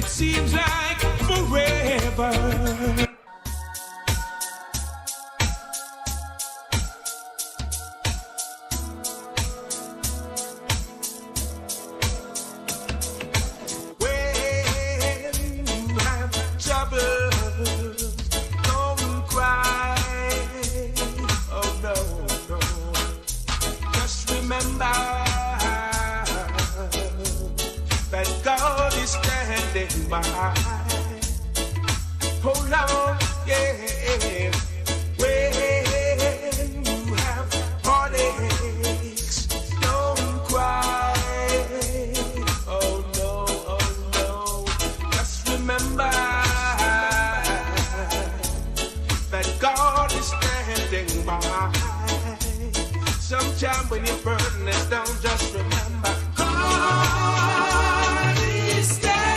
it seems like forever. Hold on, yeah. When you have heartaches, don't cry. Oh no. Just remember that God is standing by. Sometime when your burden is down, just remember God is standing.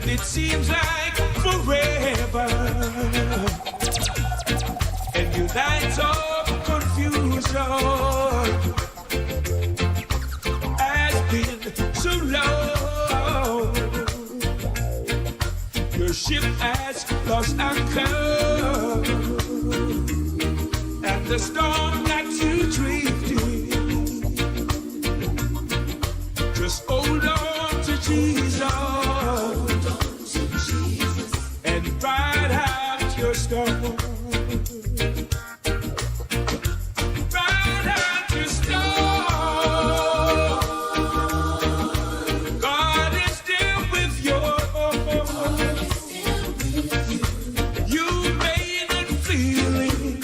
It seems like forever, and your nights of confusion has been so long. Your ship has lost anchor, and the storm got you drifting. Just hold on to Jesus. Ride out your storm. Ride out your storm. God is still with you. You may not feel it,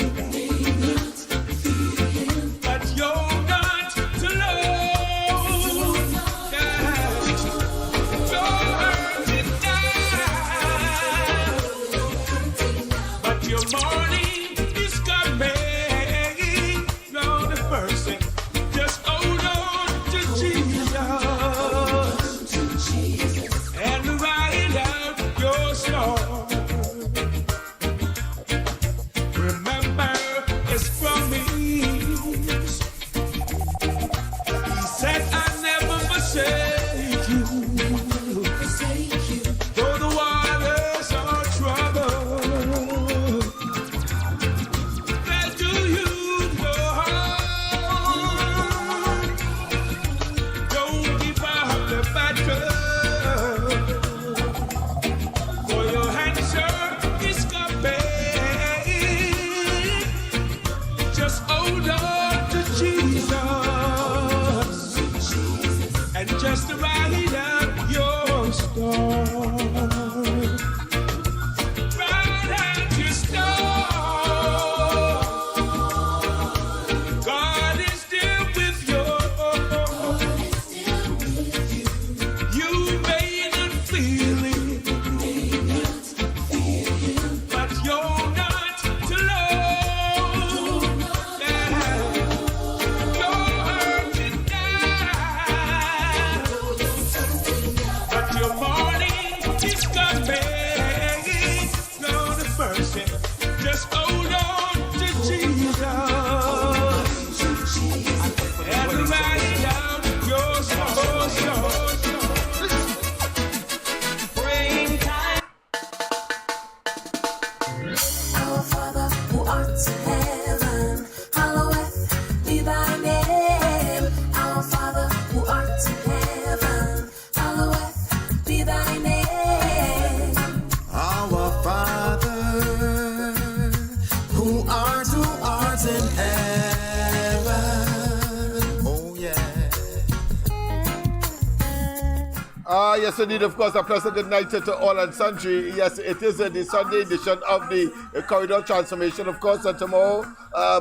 Yes, indeed, of course, a pleasant good night to all and sundry. Yes, it is the Sunday edition of the Corridor Transformation, of course, and tomorrow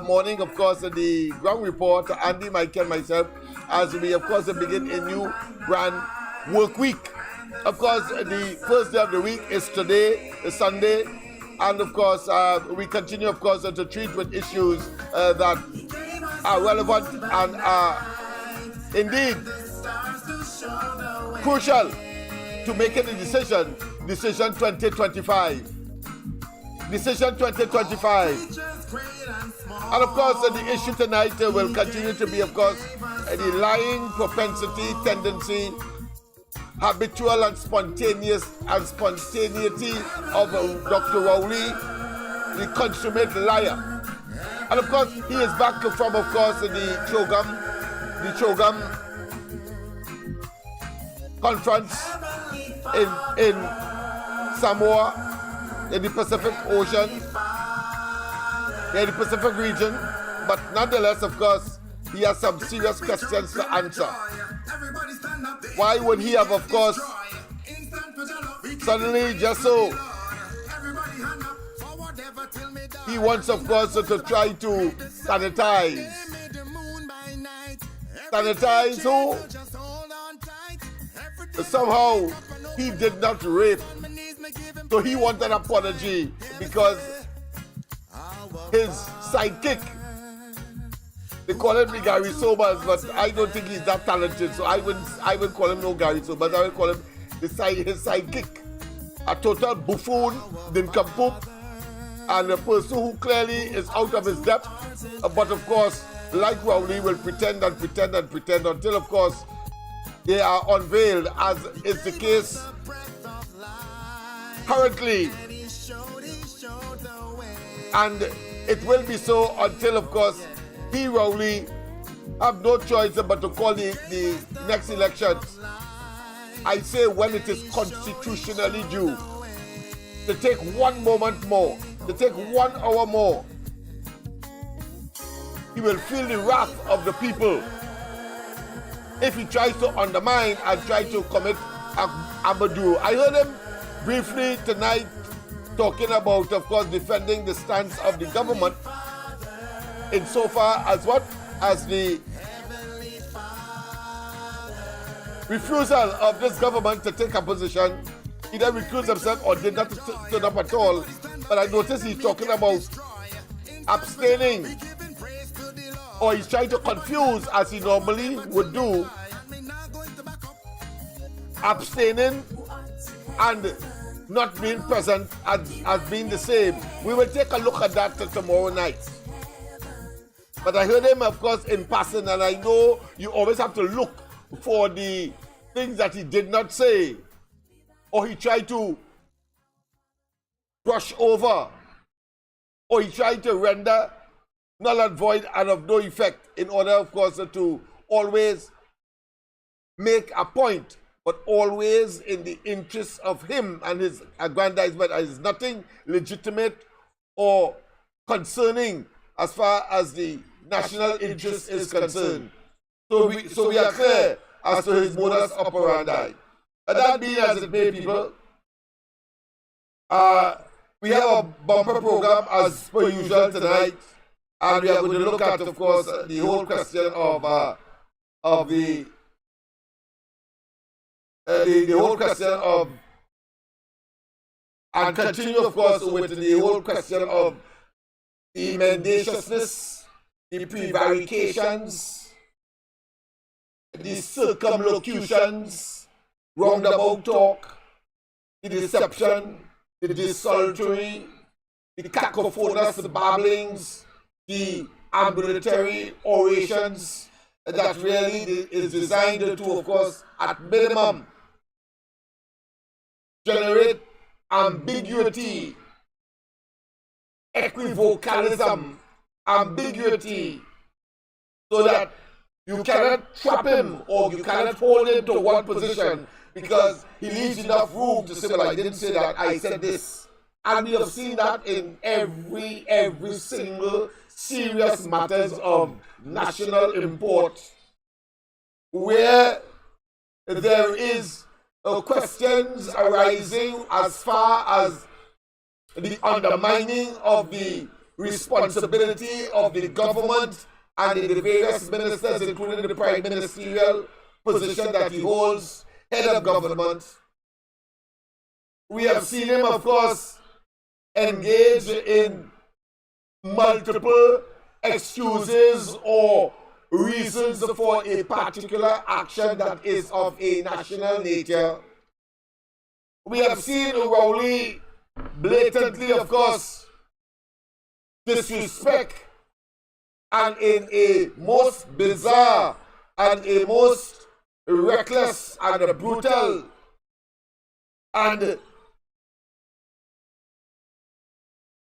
morning, of course, the ground report, Andy, Mike, and myself, as we, of course, begin a new brand work week. Of course, the first day of the week is today, Sunday, and of course, we continue, of course, to treat with issues that are relevant and are indeed crucial to making a decision 2025. Decision 2025. And of course, the issue tonight will continue to be, of course, the lying propensity, tendency, habitual and spontaneity of Dr. Rowley, the consummate liar. And of course, he is back from, of course, the Chogam conference in Samoa, in the Pacific Ocean, in the Pacific region. But nonetheless, of course, he has some serious questions to answer. Why would he have, of course, suddenly just so he wants, of course, to try to sanitize. Sanitize who? Somehow he did not rape. So he wanted an apology because his sidekick, they call him Gary Sobers, but I don't think he's that talented, so I wouldn't call him no Gary Sobers. I would call him his sidekick, a total buffoon, nincompoop, and a person who clearly is out of his depth, but of course, like Rowley, will pretend until, of course, they are unveiled, as is the case currently. And it will be so until, of course, he, Rowley, have no choice but to call the next elections. I say when it is constitutionally due, to take 1 moment more, to take 1 hour more. He will feel the wrath of the people if he tries to undermine and try to commit Amadou. I heard him briefly tonight talking about, of course, defending the stance of the government insofar as what? As the refusal of this government to take a position. He either recused himself or did not turn up at all. But I noticed he's talking about abstaining, or he's trying to confuse, as he normally would do, abstaining and not being present as being the same. We will take a look at that tomorrow night. But I heard him, of course, in passing, and I know you always have to look for the things that he did not say, or he tried to brush over, or he tried to render null and void and of no effect, in order, of course, to always make a point, but always in the interest of him and his aggrandizement. There is nothing legitimate or concerning as far as the national interest is concerned. So we are clear as to his modus operandi. And that being as it may, people, we have a bumper program as per usual tonight, and we are going to look at, of course, the whole question of the whole question of, and continue, of course, with the whole question of the mendaciousness, the prevarications, the circumlocutions, roundabout talk, the deception, the desultory, the cacophonous babblings, the ambulatory orations that really is designed to, of course, at minimum, generate ambiguity, equivocalism, ambiguity, so that you cannot trap him or you cannot hold him to one position because he leaves enough room to say, well, I didn't say that, I said this. And we have seen that in every single serious matters of national import, where there is questions arising as far as the undermining of the responsibility of the government and the various ministers, including the prime ministerial position that he holds, head of government. We have seen him, of course, engage in multiple excuses or reasons for a particular action that is of a national nature. We have seen Rowley blatantly, of course, disrespect and in a most bizarre and a most reckless and a brutal and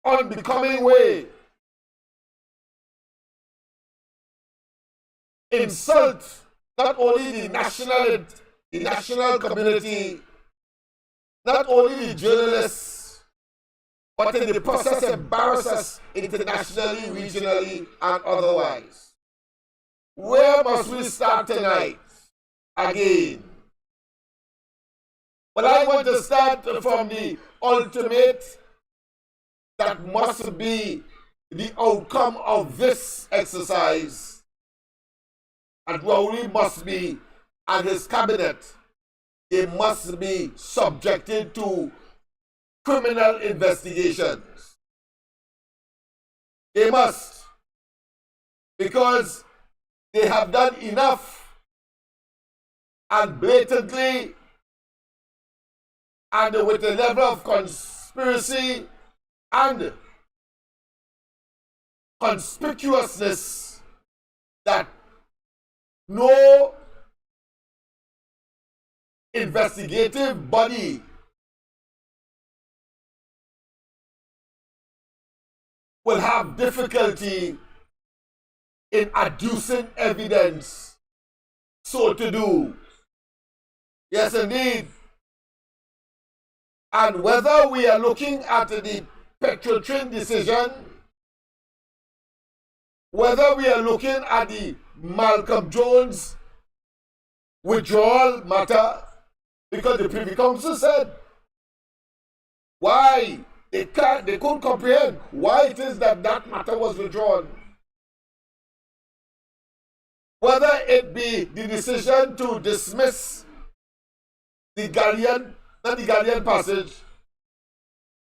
unbecoming way insult not only the national community, not only the journalists, but in the process embarrass us internationally, regionally, and otherwise. Where must we start tonight? Again. But I want to start from the ultimate that must be the outcome of this exercise. And Rowley must be, and his cabinet, they must be subjected to criminal investigations. They must, because they have done enough and blatantly and with a level of conspiracy and conspicuousness that no investigative body will have difficulty in adducing evidence so to do. Yes, indeed. And whether we are looking at the petrol train decision, whether we are looking at the Malcolm Jones withdrawal matter, because the Privy Council said why they couldn't comprehend why it is that that matter was withdrawn. Whether it be the decision to dismiss the galleon, not the galleon passage,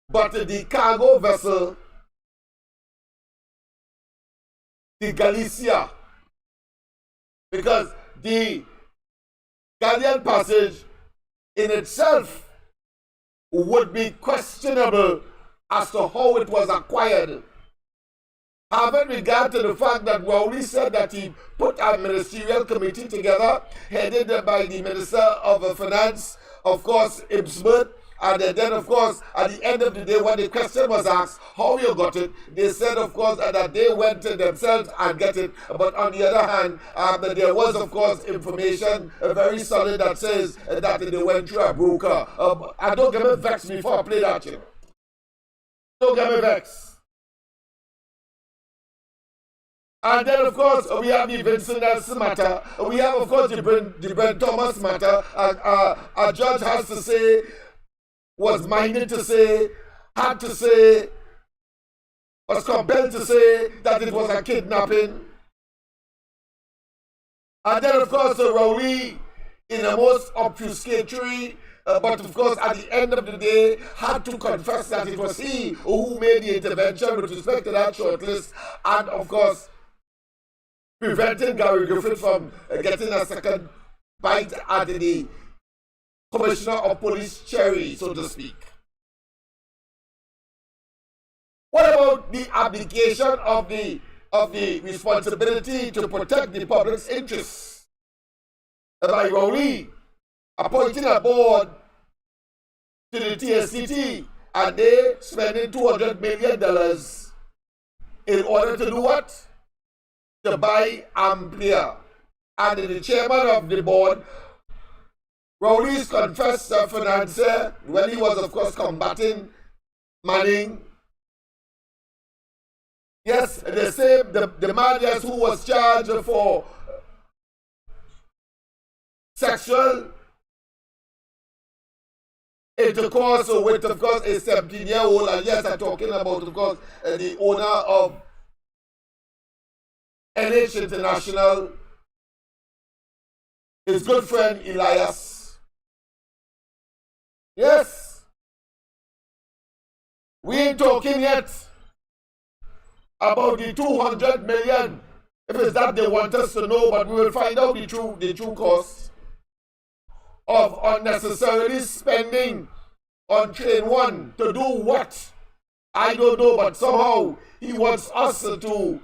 but the cargo vessel, the Galicia, because the galleon passage in itself would be questionable as to how it was acquired. Having regard to the fact that Rowley said that he put a ministerial committee together, headed by the Minister of Finance, of course, Ibsbert, and then, of course, at the end of the day, when the question was asked how you got it, they said, of course, that they went themselves and get it. But on the other hand, there was, of course, information very solid that says that they went through a broker. And don't get me vexed before I play that, you know. Don't get me vexed. And then, of course, we have the Vincent Nelson matter. We have, of course, the Brent Thomas matter. A judge has to say, was minded to say, had to say, was compelled to say that it was a kidnapping. And then, of course, Rowley, in the most obfuscatory, but of course, at the end of the day, had to confess that it was he who made the intervention with respect to that shortlist, and of course, preventing Gary Griffith from getting a second bite at the Commissioner of Police cherry, so to speak. What about the abdication of the responsibility to protect the public's interests by Rowley appointing a board to the TCT and they spending $200 million in order to do what? To buy Ampere. And the chairman of the board, Rowley's confessed financier, when he was, of course, combating Manning. Yes, the same, the man, yes, who was charged for sexual intercourse with, of course, a 17-year-old. And yes, I'm talking about, of course, the owner of NH International, his good friend Elias. Yes. We ain't talking yet about the 200 million. If it's that they want us to know, but we will find out the true cost of unnecessarily spending on train 1 to do what? I don't know, but somehow he wants us to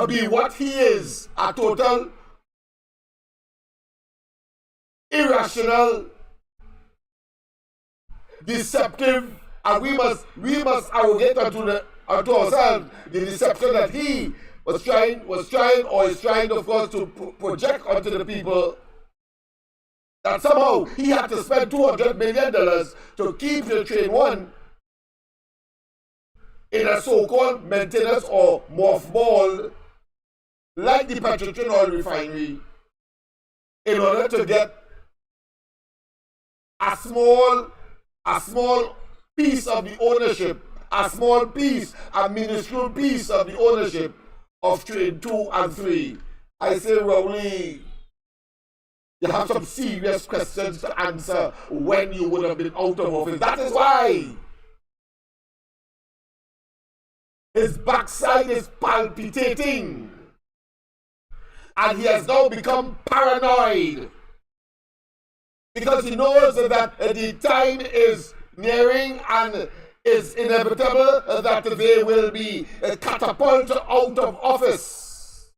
be what he is, a total irrational, deceptive, and we must arrogate unto ourselves the deception that he was trying or is trying, of course, to project onto the people, that somehow he had to spend $200 million to keep the train 1 in a so-called maintenance or mothball, like the petroleum oil refinery, in order to get a small piece of the ownership, a minuscule piece of the ownership of train 2 and 3. I say, Rowley, you have some serious questions to answer when you would have been out of office. That is why his backside is palpitating. And he has now become paranoid, because he knows that the time is nearing and is inevitable that they will be catapulted out of office.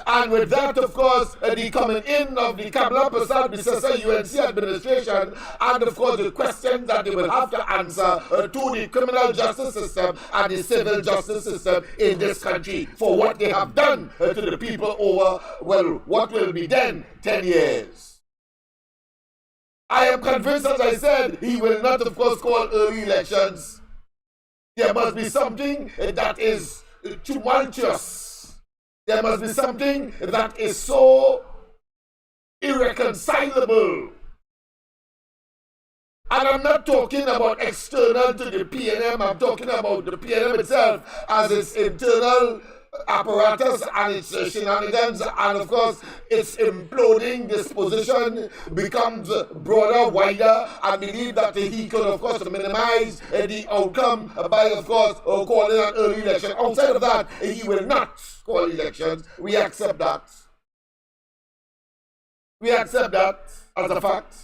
And with that, of course, the coming in of the Kamala Prasad Bissesa UNC administration, and of course the questions that they will have to answer to the criminal justice system and the civil justice system in this country for what they have done to the people over, well, what will be then 10 years. I am convinced, as I said, he will not, of course, call early elections. There must be something that is tumultuous. There must be something that is so irreconcilable. And I'm not talking about external to the PNM, I'm talking about the PNM itself as its internal apparatus and its shenanigans, and of course its imploding disposition becomes broader, wider, and believe that he could, of course, minimize the outcome by, of course, calling an early election. Outside of that, he will not call elections. We accept that. We accept that as a fact.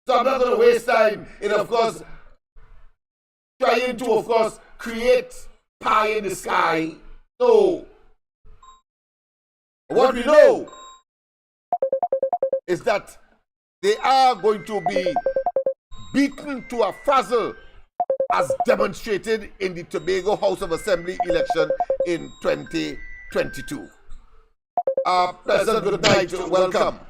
So I'm not going to waste time in, of course, trying to, of course, create pie in the sky. So, what we know is that they are going to be beaten to a frazzle, as demonstrated in the Tobago House of Assembly election in 2022. President, good night. Welcome.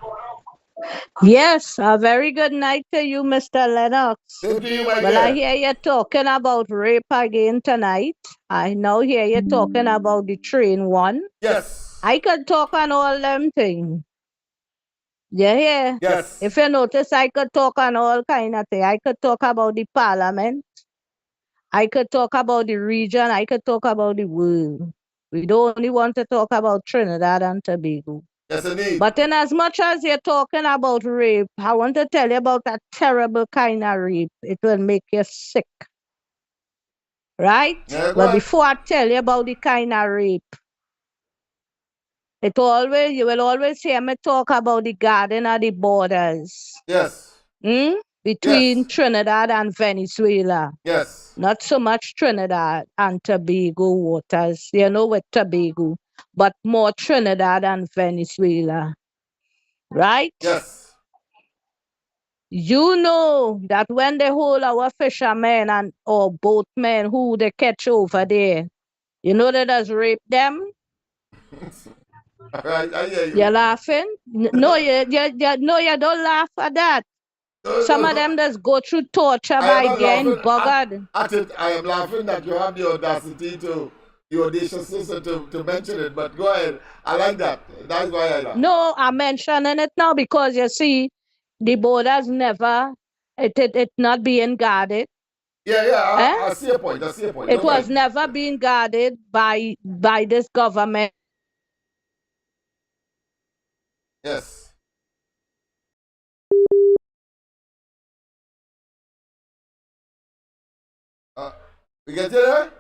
Yes, a very good night to you, Mr. Lennox. Same to you, my Well, I dear. hear you talking about rape again tonight. I now hear you talking about the train 1. Yes. I could talk on all them things. You hear? Yes. If you notice, I could talk on all kind of things. I could talk about the parliament. I could talk about the region. I could talk about the world. We don't only want to talk about Trinidad and Tobago. Yes, indeed. But in as much as you're talking about rape, I want to tell you about a terrible kind of rape. It will make you sick. Right? Yeah, But right. before I tell you about the kind of rape, you will always hear me talk about the garden of the borders. Yes. Between Yes. Trinidad and Venezuela. Yes. Not so much Trinidad and Tobago waters, with Tobago, but more Trinidad and Venezuela. Right? Yes. You know that when they hold our fishermen or boatmen who they catch over there, they just rape them. All right, I hear you. You're laughing? No, you don't laugh at that. Some of them just go through torture by getting buggered. At it, I am laughing that you have the audacity the audaciousness to mention it, but go ahead. I like that. That's why I laugh. No, I'm mentioning it now because you see, the borders never, it not being guarded. Yeah, I see a point. I see a point. It Go was ahead. never being guarded by this government. Yes. We get there?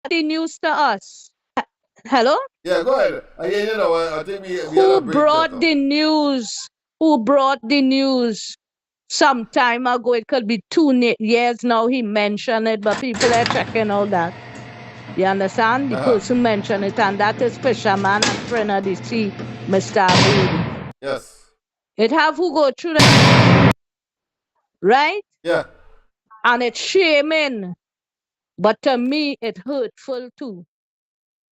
The news to us. Hello? Yeah, go ahead. You know, I think we had Who a break there. brought the news? Who brought the news? Some time ago, it could be 2 years now, he mentioned it, but people are checking all that. You understand? The person mentioned it, and that is fisherman and friend of the sea, Mr. Abudi. Yes. It have who go through that, right? Yeah. And it's shaming. But to me, it hurtful too.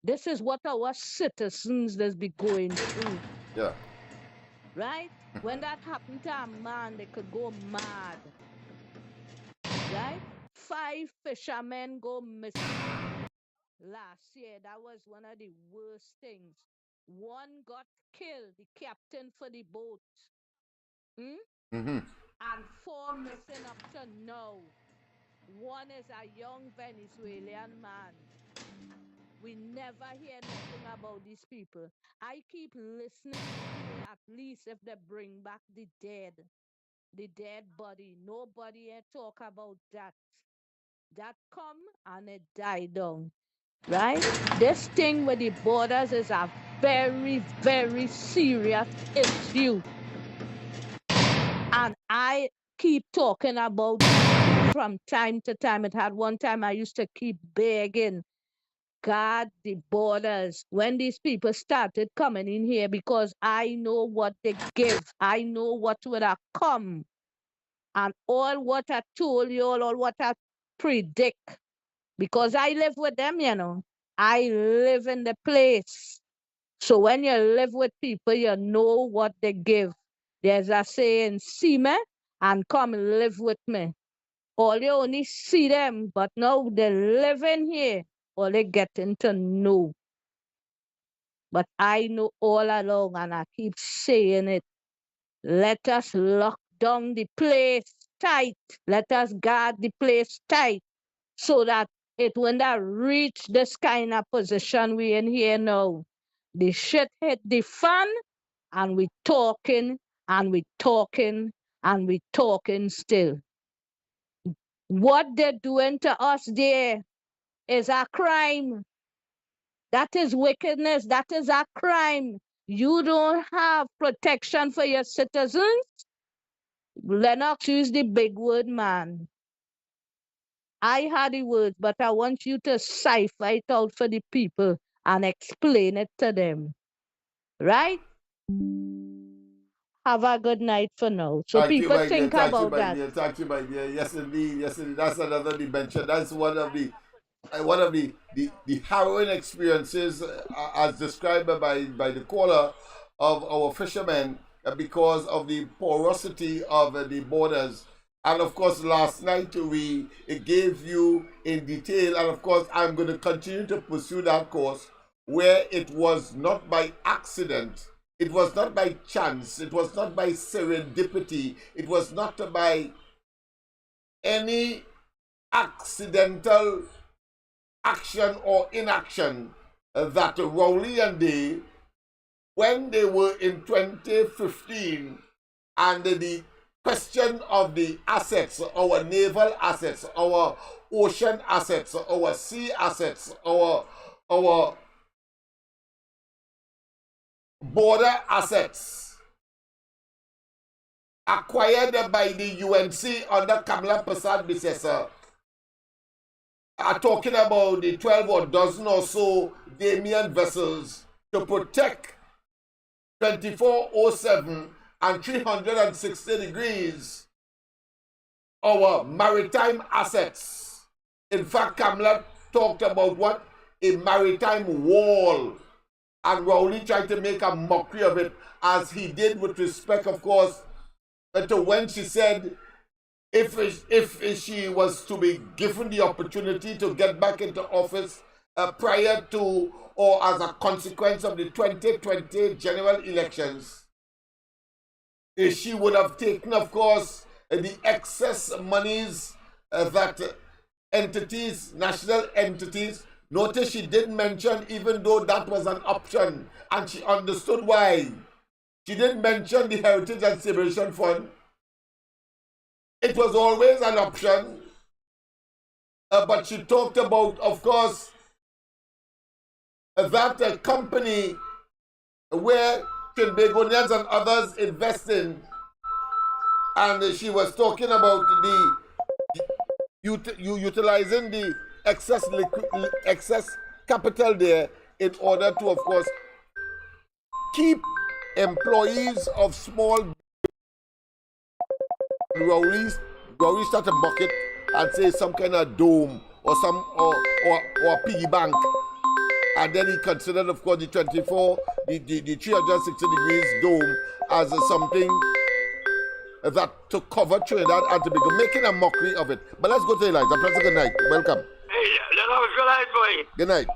This is what our citizens that's be going through. Yeah. Right? When that happened to a man, they could go mad. Right? 5 fishermen go missing last year. That was one of the worst things. One got killed, the captain for the boat. And 4 missing up to now. One is a young Venezuelan man. We never hear nothing about these people. I keep listening to at least if they bring back the dead body. Nobody talk about that. That come and it died down. Right? This thing with the borders is a very, very serious issue. And I keep talking about from time to time. It had one time I used to keep begging guard the borders when these people started coming in here, because I know what they give. I know what would have come. And all what I told you, all what I predict, because I live with them, you know. I live in the place. So when you live with people, you know what they give. There's a saying, see me and come live with me. All you only see them, but now they're living here, all they getting to know. But I know all along, and I keep saying it. Let us lock down the place tight. Let us guard the place tight so that it when that reach this kind of position we in here now, the shit hit the fan and we talking and we talking and we talking still. What they're doing to us there is a crime. That is wickedness. That is a crime. You don't have protection for your citizens. Lennox used the big word, man. I had the words, but I want you to cipher it out for the people and explain it to them. Right? Have a good night for now. So Thank you, people my dear. think Thank you, about my that. dear. Thank you, my dear. Yes, indeed. Yes, indeed. That's another dimension. That's one of the harrowing experiences as described by the caller of our fishermen because of the porosity of the borders. And of course, last night we gave you in detail, and of course, I'm going to continue to pursue that course where it was not by accident, it was not by chance, it was not by serendipity, it was not by any accidental action or inaction that Rowley and they, when they were in 2015, and the question of the assets, our naval assets, our ocean assets, our sea assets, our border assets acquired by the UNC under Kamala Prasad Bissessa are talking about the 12 or dozen or so Damien vessels to protect 24/7 and 360 degrees our maritime assets. In fact, Kamala talked about what? A maritime wall. And Rowley tried to make a mockery of it, as he did with respect, of course, to when she said if she was to be given the opportunity to get back into office prior to or as a consequence of the 2020 general elections, she would have taken, of course, the excess monies that entities, national entities, notice she didn't mention, even though that was an option, and she understood why. She didn't mention the Heritage and Celebration Fund. It was always an option, but she talked about, of course, that company where Trinbagonians and others invest in, and she was talking about the utilizing the excess capital there in order to, of course, keep employees of small Rowley start a bucket and say some kind of dome or some or piggy bank, and then he considered, of course, the 360 degrees dome as something that to cover Trinidad and Tobago, making a mockery of it. But let's go to the lines. Professor, good night. Welcome. Hey, Lennox, good night, boy. Good night.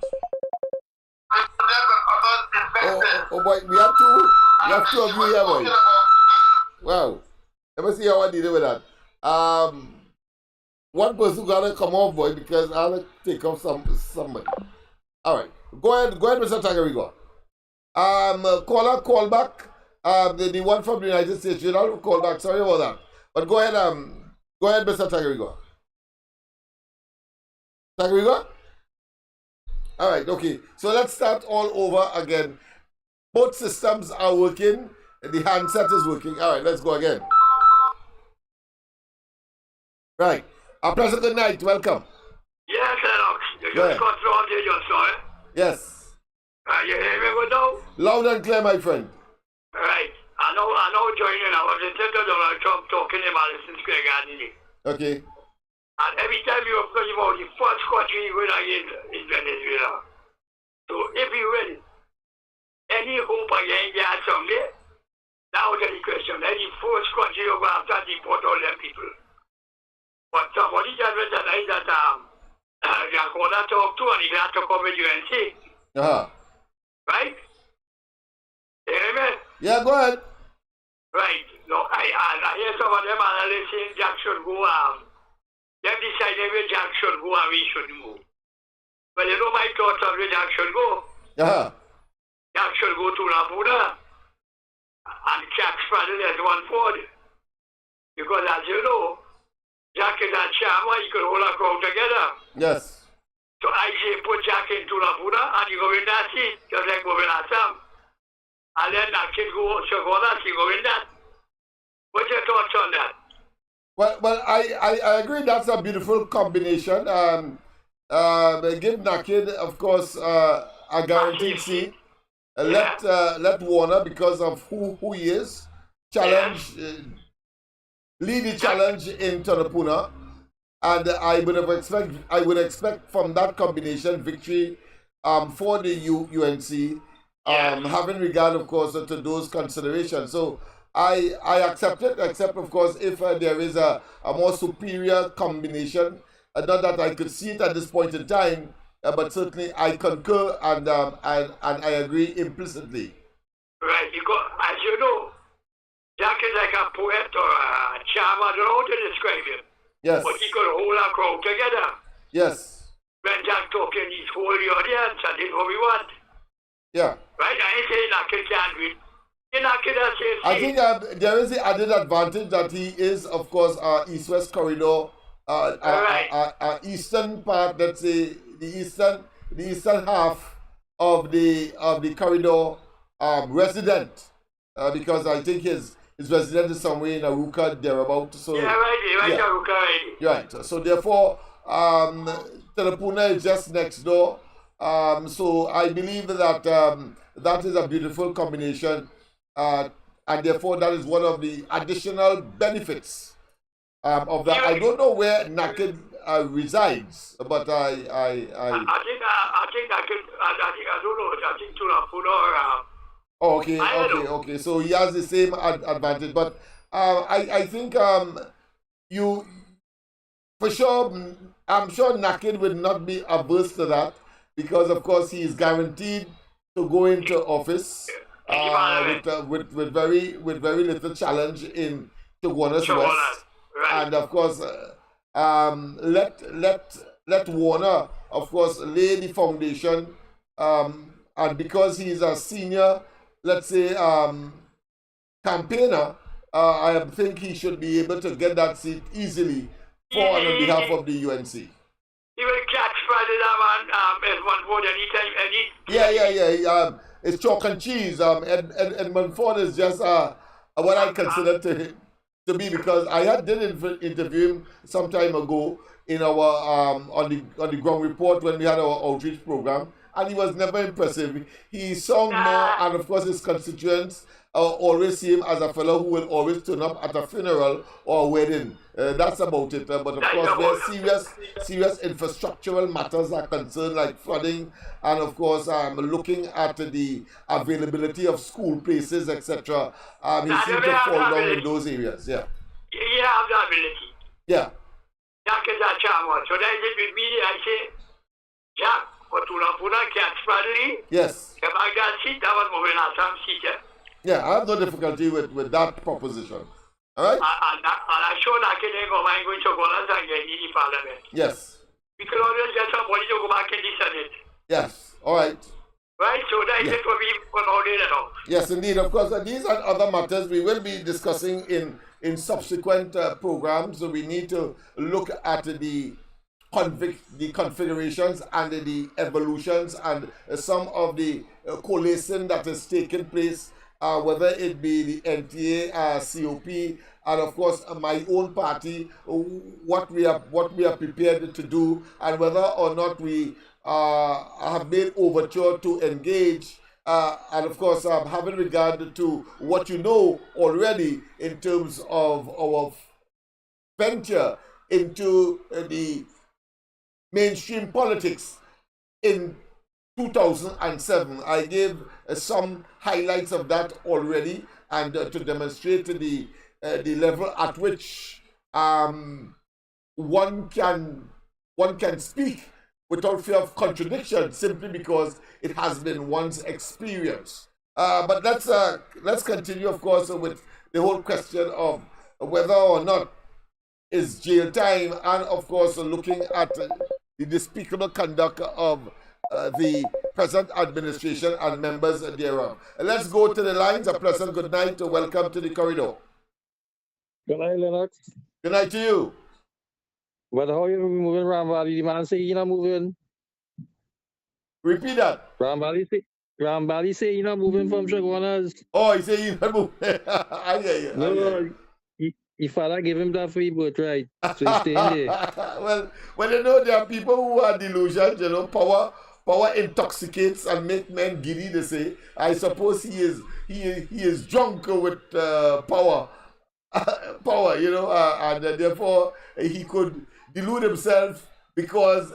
Oh boy, we have two of you here, boy. Wow. Let me see how I deal with that. One person gotta come off, boy, because I'll take off somebody. All right, go ahead, Mr. Tagarigo. Caller, call back. The one from the United States, you don't call back. Sorry about that. But go ahead, Mr. Tagarigo. Tagarigo? All right, okay. So let's start all over again. Both systems are working. The handset is working. All right, let's go again. Right. Our President, good night. Welcome. Yes, Lennox. You just got through on your story. Yes. You hear me good now? Loud and clear, my friend. Right. I know joining. I was listening to Donald Trump talking in Madison Square Garden. Okay. And every time you were talking about the first country you win against is Venezuela. So if you win, any hope against that someday? Now the question. Any first country you go after deport all them people. But somebody just realized that Jacoda talked to and he had to come with UNC. Right? You hear me? Yeah, go ahead. Right. No, I hear some of them analysts saying Jack should go. Them decided where Jack should go and we should move. But you know my thoughts on where Jack should go? Jack should go to Lapuda and Jack straddle as one Ford. Because as you know, Jack is a charmer, he could hold a crowd together. Yes. So I say put Jack into Lapuda and you go in that seat, just like moving Assam. And then that kid go Shagonas, you go in that. What's your thoughts on that? Well, I agree that's a beautiful combination. Give Naked, of course, a guaranteed seat. Let Warner, because of who he is, challenge, lead the challenge in Tonopuna. And I would expect from that combination victory for the UNC, having regard, of course, to those considerations. So I accept it, except, of course, if there is a more superior combination. Not that I could see it at this point in time, but certainly I concur and I agree implicitly. Right, because as you know, Jack is like a poet or a charmer, I don't know how to describe him. Yes. But he could hold a crowd together. Yes. When Jack talking, he's hold the audience and this is what we want. Yeah. Right, I ain't saying Naked can't win. I think there is the added advantage that he is, of course, east-west corridor, eastern part. Let's say the eastern half of the corridor resident, because I think his resident is somewhere in Aruka thereabout. So yeah, right, Aruka, right. Right. So therefore, Telapuna is just next door. So I believe that that is a beautiful combination. And therefore, that is one of the additional benefits of that. I don't know where Naked resides, but I think Tulapuna or okay. So he has the same advantage, but I think you for sure. I'm sure Naked would not be averse to that because, of course, he is guaranteed to go into office. with very little challenge in Chaguanas West, right. and of course let Warner of course lay the foundation, and because he's a senior, let's say campaigner, I think he should be able to get that seat easily for and on behalf of the UNC. He will catch Friday as one vote anytime. Yeah. It's chalk and cheese. Edmund Ford is just what I consider to be, because I did interview him some time ago in our on the ground report when we had our outreach program, and he was never impressive. He sounded more, and of course his constituents always see him as a fellow who will always turn up at a funeral or a wedding. That's about it. But of course, there's serious infrastructural matters are concerned, like flooding, and of course, looking at the availability of school places, etc. He seems to fall down in those areas. Yeah. He has the ability. Yeah. Jack is a charmer. So that is it with me. I say, Jack, what you know, catch Friday. Yes. That was moving on some seat. Yeah, I have no difficulty with that proposition. All right? And I show that I'm going to go and get in the parliament. Yes. We can always get somebody to go back in the Senate. Yes. All right. Right? So that is it for me for all day now. Yes, indeed. Of course, these and other matters we will be discussing in subsequent programs. So we need to look at the configurations and the evolutions and some of the coalescing that is taking place, whether it be the NTA, COP, and of course my own party, what we are prepared to do, and whether or not we have made overture to engage, and of course having regard to what you know already in terms of our venture into the mainstream politics in 2007. I gave some highlights of that already, and to demonstrate the level at which one can speak without fear of contradiction, simply because it has been one's experience. But let's continue, of course, with the whole question of whether or not is jail time, and of course looking at the despicable conduct of the present administration and members thereof. Let's go to the lines. A pleasant good night. Welcome to the corridor. Good night, Lennox. Good night to you. But how you moving around Valley? The man say you're not moving. Repeat that. Ram Valley say you're not moving from Chaguanas. Oh, he say you're not moving. I hear you. No, his father gave him that free birthright, so he's staying there. Well, you know, there are people who are delusional. You know, power intoxicates and make men giddy. They say. I suppose he is drunk with power. Power, you know, and therefore he could delude himself, because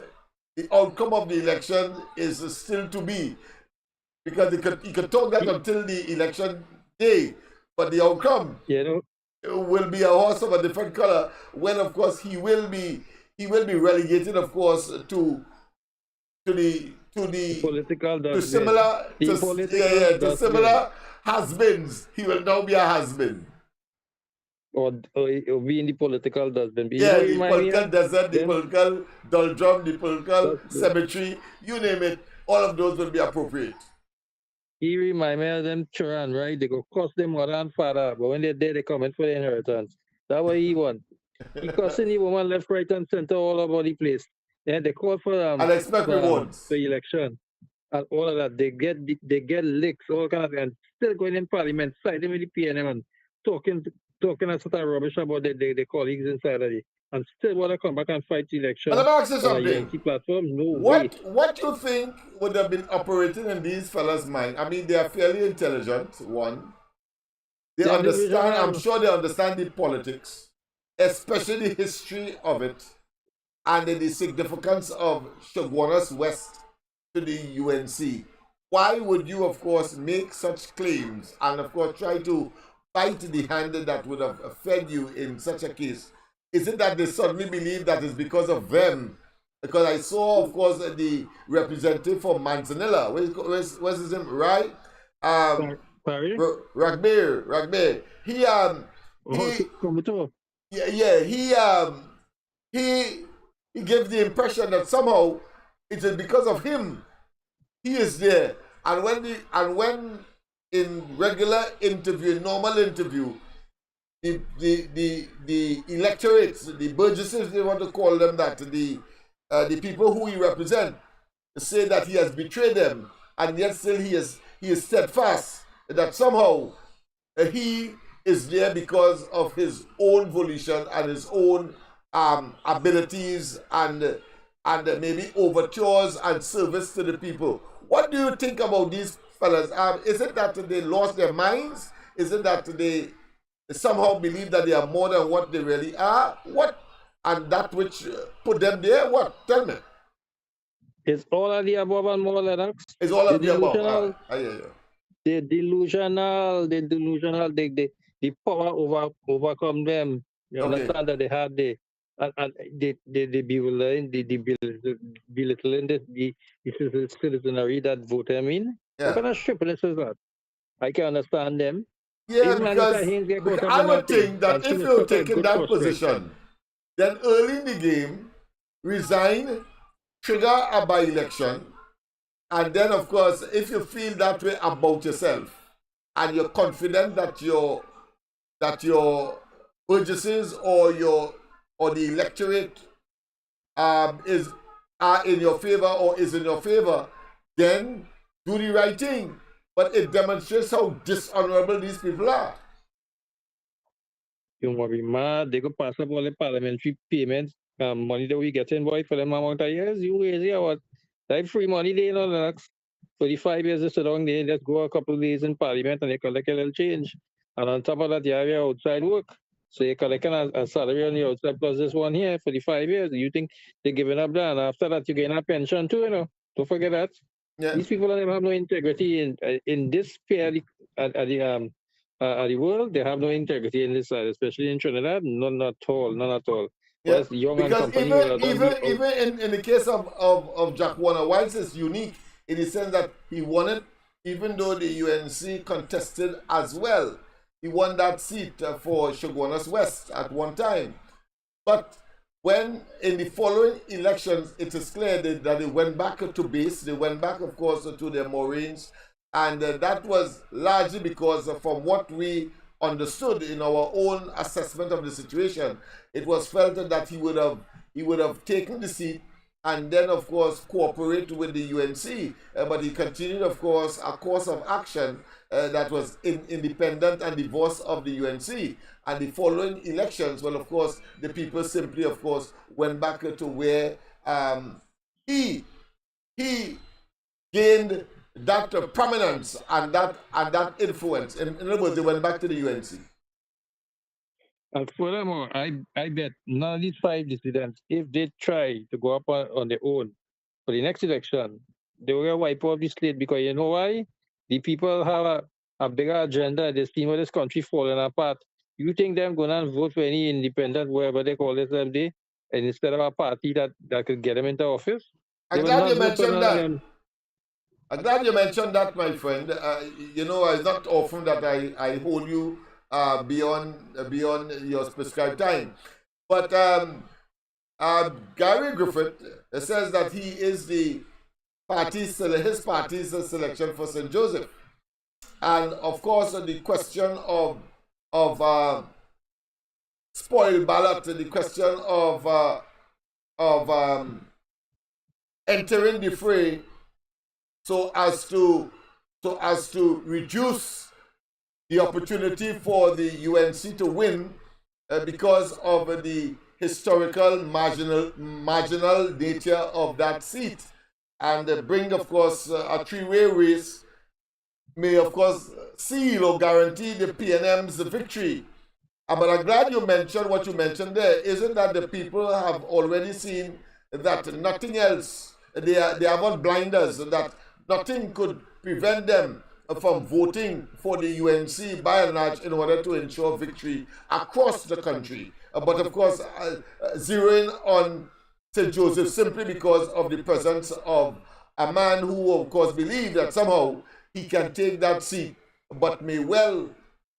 the outcome of the election is still to be, because he could talk that until the election day, but the outcome, you know, will be a horse of a different color, when of course he will be relegated, of course, to similar has-beens. He will now be a has-been. Or it'll be in the political dustbin. Yeah, the political desert, the political doldrum, the political cemetery, you name it, all of those will be appropriate. He remind me of them children, right? They go cost them mother and father, but when they're dead, they come in for the inheritance. That's what he want. He costing the woman left, right, and center all over the place. And they call for and expect rewards. The election. And all of that. They get licks, all kind of, and still going in parliament, siding with the PNM and talking a sort of rubbish about the colleagues inside of it. And still want to come back and fight the election. But let me ask you something. Platform? No what you think would have been operating in these fellas' mind? I mean, they are fairly intelligent, one. They understand, I'm sure they understand the politics, especially the history of it, and the significance of Chaguanas West to the UNC. Why would you, of course, make such claims and, of course, try to bite the hand that would have fed you in such a case? Is it that they suddenly believe that it's because of them? Because I saw, of course, the representative for Manzanilla, where's his name, right? Sorry? Rugby. He Come to. yeah, he gave the impression that somehow it is because of him he is there. And when in regular interview, normal interview, the electorates, the burgesses, they want to call them that, the people who he represents, say that he has betrayed them, and yet still he is steadfast that somehow he is there because of his own volition and his own abilities and maybe overtures and service to the people. What do you think about these fellas? Is it that they lost their minds? Is it that they somehow believe that they are more than what they really are? What? And that which put them there? What? Tell me. It's all of the above and more, Lennox. It's all of the above. They're delusional. The power overcome them. You understand that they had the belittling the citizenry that vote them in. What kind of stupidness is that? I can understand them. Yeah, because I would think that if you're taking that position, then early in the game, resign, trigger a by-election, and then, of course, if you feel that way about yourself, and you're confident that your burgesses or the electorate are in your favor or is in your favor, then do the right thing. But it demonstrates how dishonorable these people are. You want to be mad? They go pass up all the parliamentary payments, money that we get in, boy, for them amount of years. You crazy or what? Like free money, they know Lennox. For the 5 years they sit down, they just go a couple of days in parliament and they collect a little change. And on top of that, you have your outside work. So you're collecting a salary on the outside plus this one here for the 5 years. You think they're giving up that? And after that, you're getting a pension too, you know. Don't forget that. Yeah. These people have no integrity in this sphere at the world. They have no integrity in this side, especially in Trinidad. None at all. Yeah. Because even in the case of Jack Warner, whilst it's unique in the sense that he won it, even though the UNC contested as well. He won that seat for Shogunas West at one time. But when in the following elections, it is clear that they went back to base. They went back, of course, to their moorings. And that was largely because from what we understood in our own assessment of the situation, it was felt that he would have taken the seat and then, of course, cooperate with the UNC. But he continued, of course, a course of action that was independent and divorced of the UNC. And the following elections, well, of course, the people simply, of course, went back to where he gained that prominence and that influence. In other words, they went back to the UNC. And furthermore, I bet none of these 5 dissidents, if they try to go up on their own for the next election, they will wipe off the slate, because you know why? The people have a bigger agenda. They see this country falling apart. You think they're going to vote for any independent, wherever they call themselves, and instead of a party that could get them into office? I'm glad you mentioned that. I'm glad you mentioned that, my friend. You know, it's not often that I hold you beyond your prescribed time. But Gary Griffith says that he is his party's selection for St. Joseph. And of course, the question of spoiled ballot, the question of entering the fray so as to reduce the opportunity for the UNC to win because of the historical marginal nature of that seat, and bring, of course, a three-way race may, of course, seal or guarantee the PNM's victory. But I'm glad you mentioned what you mentioned there. Isn't that the people have already seen that nothing else, they have on blinders, that nothing could prevent them from voting for the UNC by and large in order to ensure victory across the country. But of course, zeroing on St. Joseph simply because of the presence of a man who, of course, believed that somehow he can take that seat but may well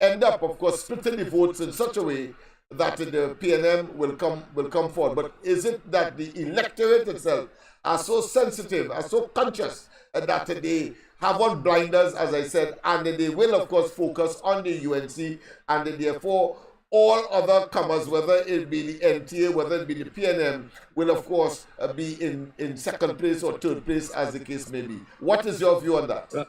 end up, of course, splitting the votes in such a way that the PNM will come forward. But is it that the electorate itself are so sensitive, are so conscious that they have on blinders, as I said, and they will, of course, focus on the UNC, and therefore all other comers, whether it be the NTA, whether it be the PNM, will, of course, be in second place or third place, as the case may be. What is your view on that?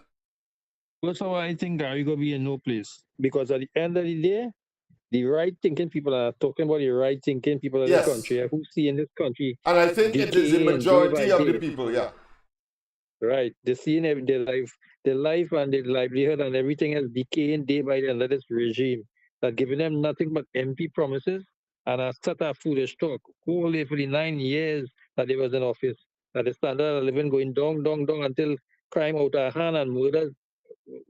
Well, so I think Gary going to be in no place, because at the end of the day, the right thinking people are talking about the right thinking people of Yes. this country who see in this country. And I think it is the decaying day majority by of the day. people, yeah. Right. They're seeing their life and their livelihood and everything else decaying day by day under this regime that giving them nothing but empty promises and a set of foolish talk. Only for the 9 years that they was in office, that the standard of living going down, down, down until crime out of hand and murders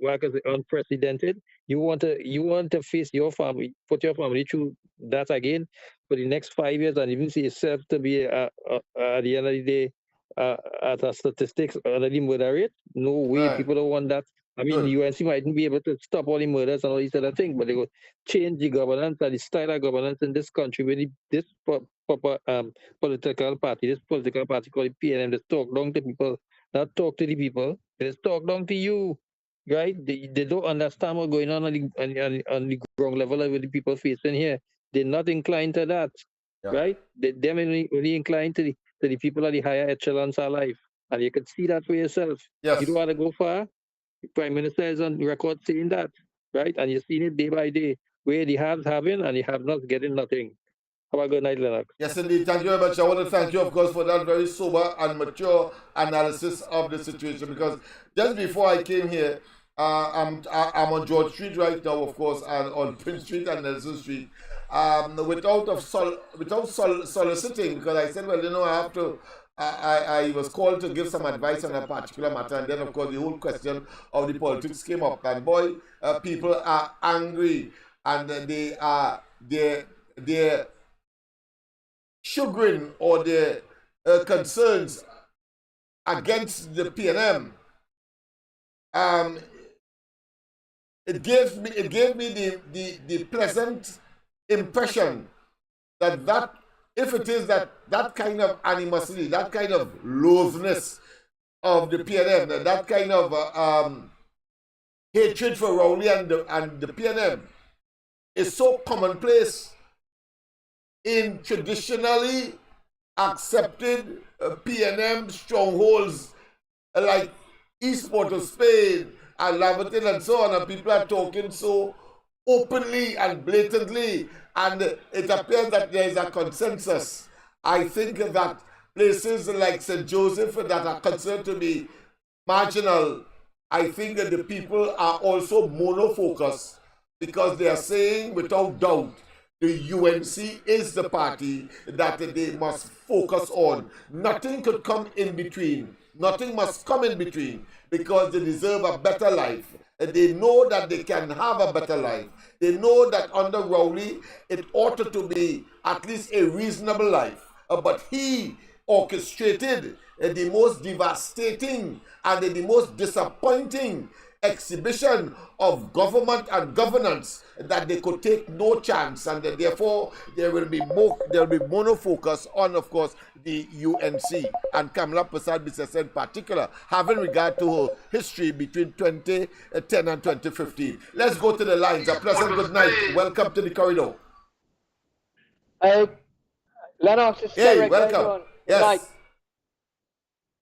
work as unprecedented. You want to face your family, put your family through that again for the next 5 years, and even see yourself to be at the end of the day at a statistics under the murder rate. No way, Right. people don't want that. I mean, Good. the UNC mightn't be able to stop all the murders and all these other things, but they will change the governance and the style of governance in this country with this political party called the PNM, that talk down to people, not talk to the people, they talk down to you. Right? They don't understand what's going on the ground level with the people facing here. They're not inclined to that. Yeah. Right? They're only inclined to the people at the higher echelons of life. And you can see that for yourself. Yes. You don't want to go far. The Prime Minister is on record saying that. Right? And you're seeing it day by day, where the haves having and the have not getting nothing. Have a good night, Lennox. Yes, indeed. Thank you very much. I want to thank you, of course, for that very sober and mature analysis of the situation. Because just before I came here, I'm on George Street right now, of course, and on Prince Street and Nelson Street, without soliciting, because I said, well, you know, I have to. I was called to give some advice on a particular matter, and then, of course, the whole question of the politics came up. And boy, people are angry, and their chagrin or their concerns against the PNM. It gave me the pleasant impression that if it is that kind of animosity, that kind of loathness of the PNM, that kind of hatred for Rowley and the PNM is so commonplace in traditionally accepted PNM strongholds like East Port of Spain and Laverton and so on, and people are talking so openly and blatantly, and it appears that there is a consensus. I think that places like St. Joseph that are considered to be marginal, I think that the people are also monofocused, because they are saying without doubt the UNC is the party that they must focus on. Nothing could come in between. Nothing must come in between, because they deserve a better life. They know that they can have a better life. They know that under Rowley, it ought to be at least a reasonable life. But he orchestrated the most devastating and the most disappointing exhibition of government and governance that they could take no chance, and therefore there will be monofocus on, of course, the UNC and Kamala Persad-Bissessar in particular, having regard to her history between 2010 and 2015. Let's go to the lines. A pleasant good night. Welcome to the corridor. Hey, Lennox, it's Hey, Derek. welcome. How you doing? Good Yes. night.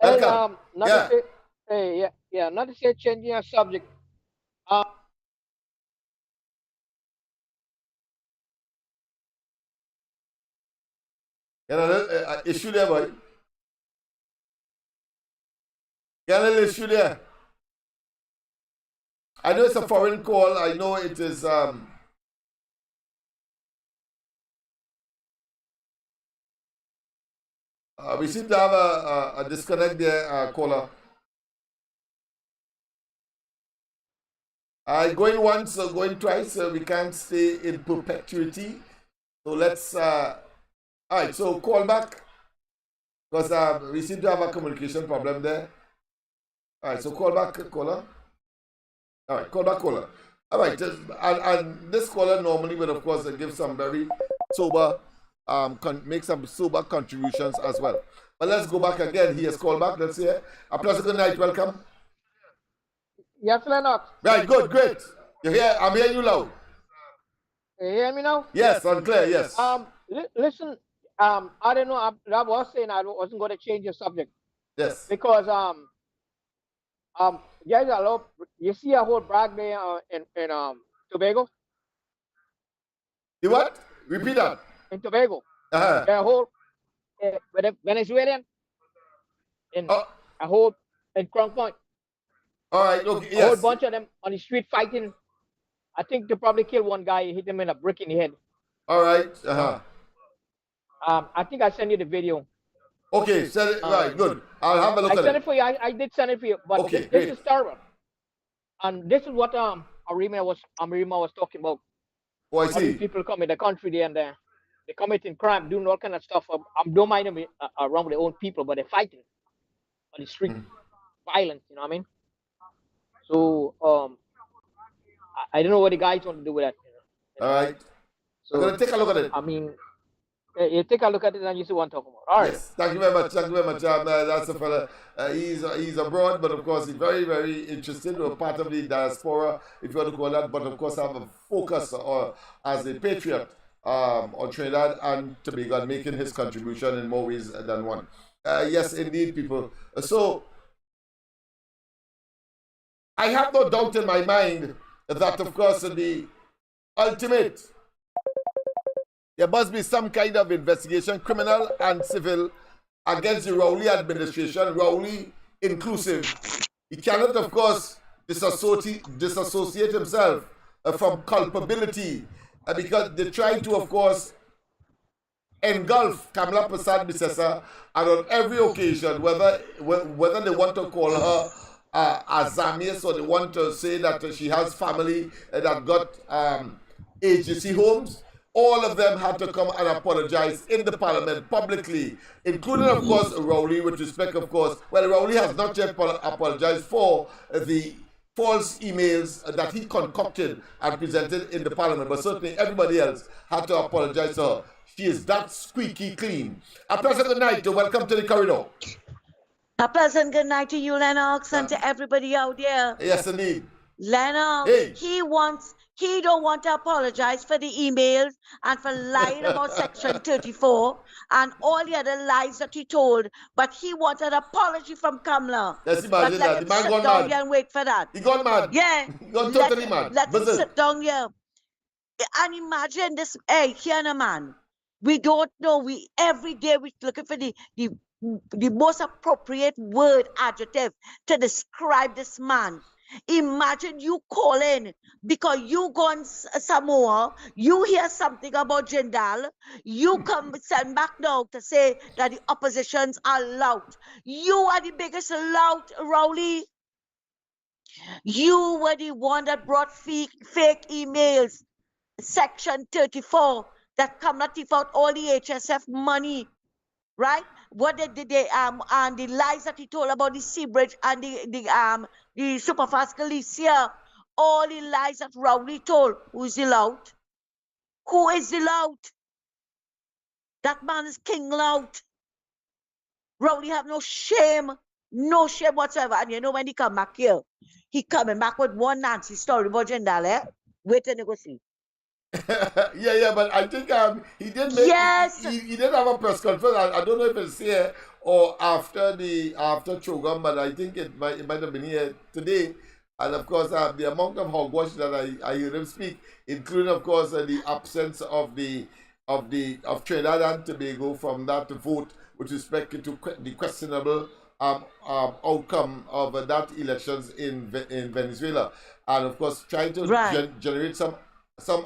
Welcome. Not to say changing a subject. Issue there, boy. Got a little issue there. I know it's a foreign call. I know it is. We seem to have a disconnect there, caller. Going once, going twice. We can't stay in perpetuity. So let's. All right. So call back, because we seem to have a communication problem there. All right. So call back, caller. All right, call that caller. All right, and this caller normally would, of course, give some very sober, make some sober contributions as well. But let's go back again. He has called back. Let's hear. A pleasant good night. Welcome. Yes, Lennox. Right, good, great. You're here. I'm hearing you loud. You hear me now? Yes, unclear. Yes. Listen. I don't know. I was saying I wasn't going to change the subject Yes. because there's a lot. You see a whole brag there in Tobago. The what? Repeat that. In Tobago, Uh-huh. a whole with the Venezuelan in a whole in Crown Point. All right. Okay. A whole Yes. bunch of them on the street fighting. I think they probably killed one guy, hit him in a brick in the head. All right. Uh-huh. I think I sent you the video. Okay. Send it. Right. Good. I'll have a look I at sent it. it for you. I did send it for you, but Okay, this great. is terrible. And this is what Arima was talking about. Oh, I All these see. people come in the country there and they're committing crime, doing all kind of stuff. I don't mind them around with their own people, but they're fighting on the street, violence. You know what I mean? So I don't know what the guys want to do with that. You know? All right. So I'm gonna take a look at it. I mean, you take a look at it and you see what I'm talking about. All right. Yes, thank you very much. Thank you very much. That's a fella. He's abroad, but of course he's very, very interested. Or part of the diaspora, if you want to call that. But of course, have a focus as a patriot on Trinidad and Tobago, and making his contribution in more ways than one. Yes, indeed, people. So I have no doubt in my mind that, of course, the ultimate. There must be some kind of investigation, criminal and civil, against the Rowley administration, Rowley inclusive. He cannot, of course, disassociate himself from culpability because they try to, of course, engulf Kamala Prasad Bisesa, and on every occasion, whether they want to call her Azamius or they want to say that she has family that got agency homes, all of them had to come and apologize in the parliament publicly, including, of course, Rowley, with respect, of course. Well, Rowley has not yet apologized for the false emails that he concocted and presented in the parliament, but certainly everybody else had to apologize to her. She is that squeaky clean. A pleasant good night. Welcome to the corridor. A pleasant good night to you, Lennox, and to everybody out there. Yes, indeed. Lennox, Hey. he don't want to apologize for the emails and for lying about Section 34 and all the other lies that he told, but he wanted an apology from Kamala. Yes, But imagine let that. him The man sit gone down mad. here and wait for that. He gone mad. Yeah. He gone totally mad. Let him Berserk. sit down here. And imagine this, hey, here, man. We don't know. Every day we're looking for the most appropriate word, adjective to describe this man. Imagine you calling because you gone Samoa, you hear something about Jindal, you come send back now to say that the oppositions are loud. You are the biggest loud, Rowley. You were the one that brought fake emails, Section 34, that come not thief out all the HSF money, right? What did they and the lies that he told about the sea bridge and the superfast Galicia, all the lies that Rowley told. Who is the loud? Who is the loud? That man is King Loud. Rowley have no shame whatsoever. And you know when he come back here, he coming back with one Nancy story about Jindal, eh? Wait till you go see. yeah, but I think he did make. Yes. He did have a press conference. I don't know if it's here or after Chogam, but I think it might have been here today. And of course, the amount of hogwash that I hear him speak, including of course the absence of Trinidad and Tobago from that vote with respect to the questionable outcome of that elections in Venezuela, and of course trying to generate some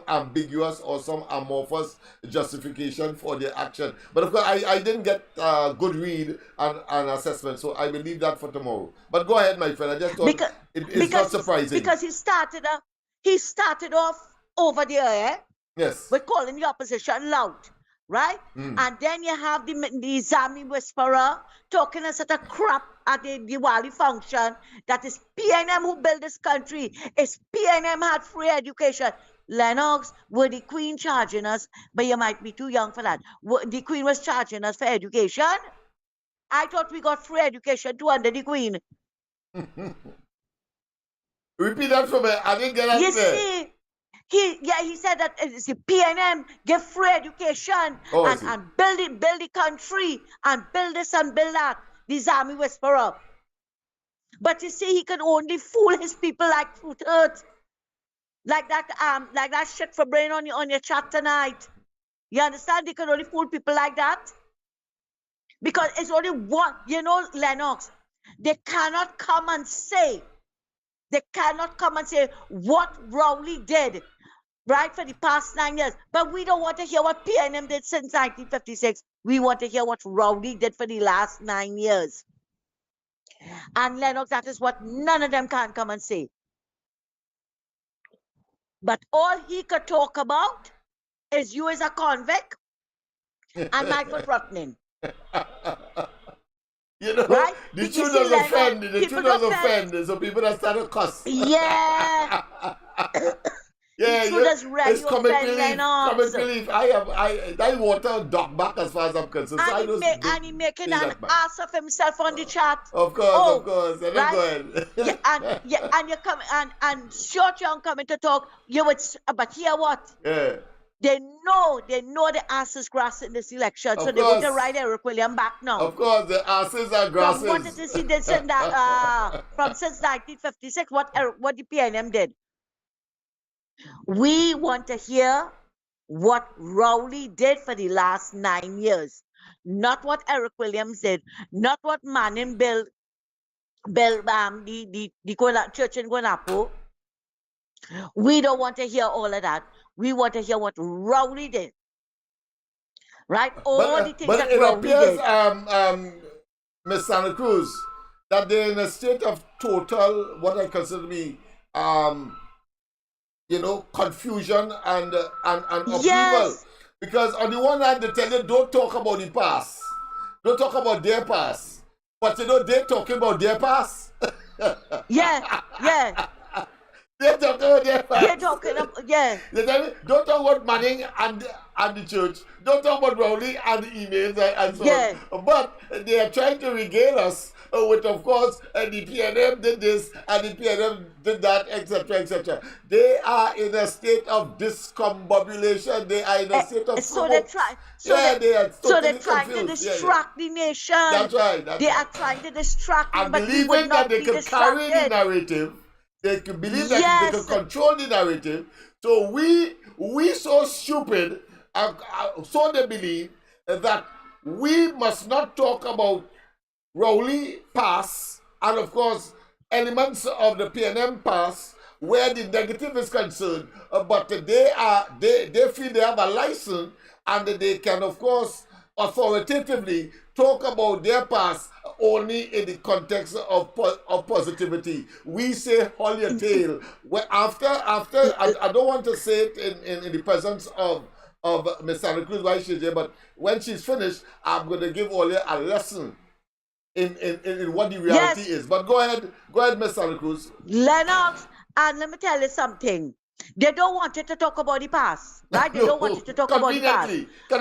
ambiguous or some amorphous justification for their action. But of course, I didn't get a good read and assessment, so I will leave that for tomorrow. But go ahead, my friend. I just thought it's not surprising. Because he started off over there, eh? Yes. With calling the opposition loud. right? And then you have the Zami Whisperer talking a sort of crap at the Diwali function that is PNM who built this country. It's PNM had free education. Lennox, were the Queen charging us? But you might be too young for that. The Queen was charging us for education. I thought we got free education too under the Queen. Repeat that for me. I didn't get that You there. see, he said that it's the PNM give free education Oh, I see. and build the country and build this and build that. The Army Whisperer. But you see, he can only fool his people like Fruit Earth. Like that shit for brain on your chat tonight. You understand? They can only fool people like that. Because it's only one, Lennox. They cannot come and say what Rowley did, right, for the past 9 years. But we don't want to hear what PNM did since 1956. We want to hear what Rowley did for the last 9 years. And Lennox, that is what none of them can come and say. But all he could talk about is you as a convict and Michael Rotman. Right? The Did truth you see does offend. Lennox? The People truth does don't offend. So people that start to cuss. Yeah. Yeah, Truth does really it's comic offend relief. Lennox. Comic relief. That water duck back as far as I'm concerned. So And he making an ass of himself on the chat. Of course. And right? go ahead. And you come and short young coming to talk. You would, but hear what? Yeah. They know the ass is grass in this election, so they're going to write Eric William back now. Of course, the asses are grasses. From what it is he did since that, from since 1956, what the PNM did. We want to hear what Rowley did for the last 9 years, not what Eric Williams did, not what Manning built the church in Guanapo. We don't want to hear all of that. We want to hear what Rowley did. Right? All the things but that it Rowley appears, Miss Santa Cruz, that they're in a state of total, what I consider to be, confusion and upheaval. Yes. Because on the one hand, they tell you, don't talk about the past. Don't talk about their past. But they're talking about their past. Yeah. They're talking about their past. They're talking about, yeah. They tell me, don't talk about Manning and the church. Don't talk about Rowley and the emails and so on. But they are trying to regale us with, of course, the PNM did this and the PNM did that, etc., etc. They are in a state of discombobulation. They are in a state of they're trying to distract the nation. That's right. They are trying to distract and but believing we would not that they be can carry the distracted. narrative. They can believe that they can control the narrative. So we so stupid, so they believe that we must not talk about Rowley past and of course elements of the PNM past where the negative is concerned, but they feel they have a license and they can of course authoritatively talk about their past only in the context of positivity. We say hold your tail. Well, after I don't want to say it in the presence of Miss Santa Cruz while she's there, but when she's finished, I'm going to give Olia a lesson in what the reality is. But go ahead, Miss Santa Cruz. Lennox, and let me tell you something. They don't want you to talk about the past, right? They don't want you to talk about the past,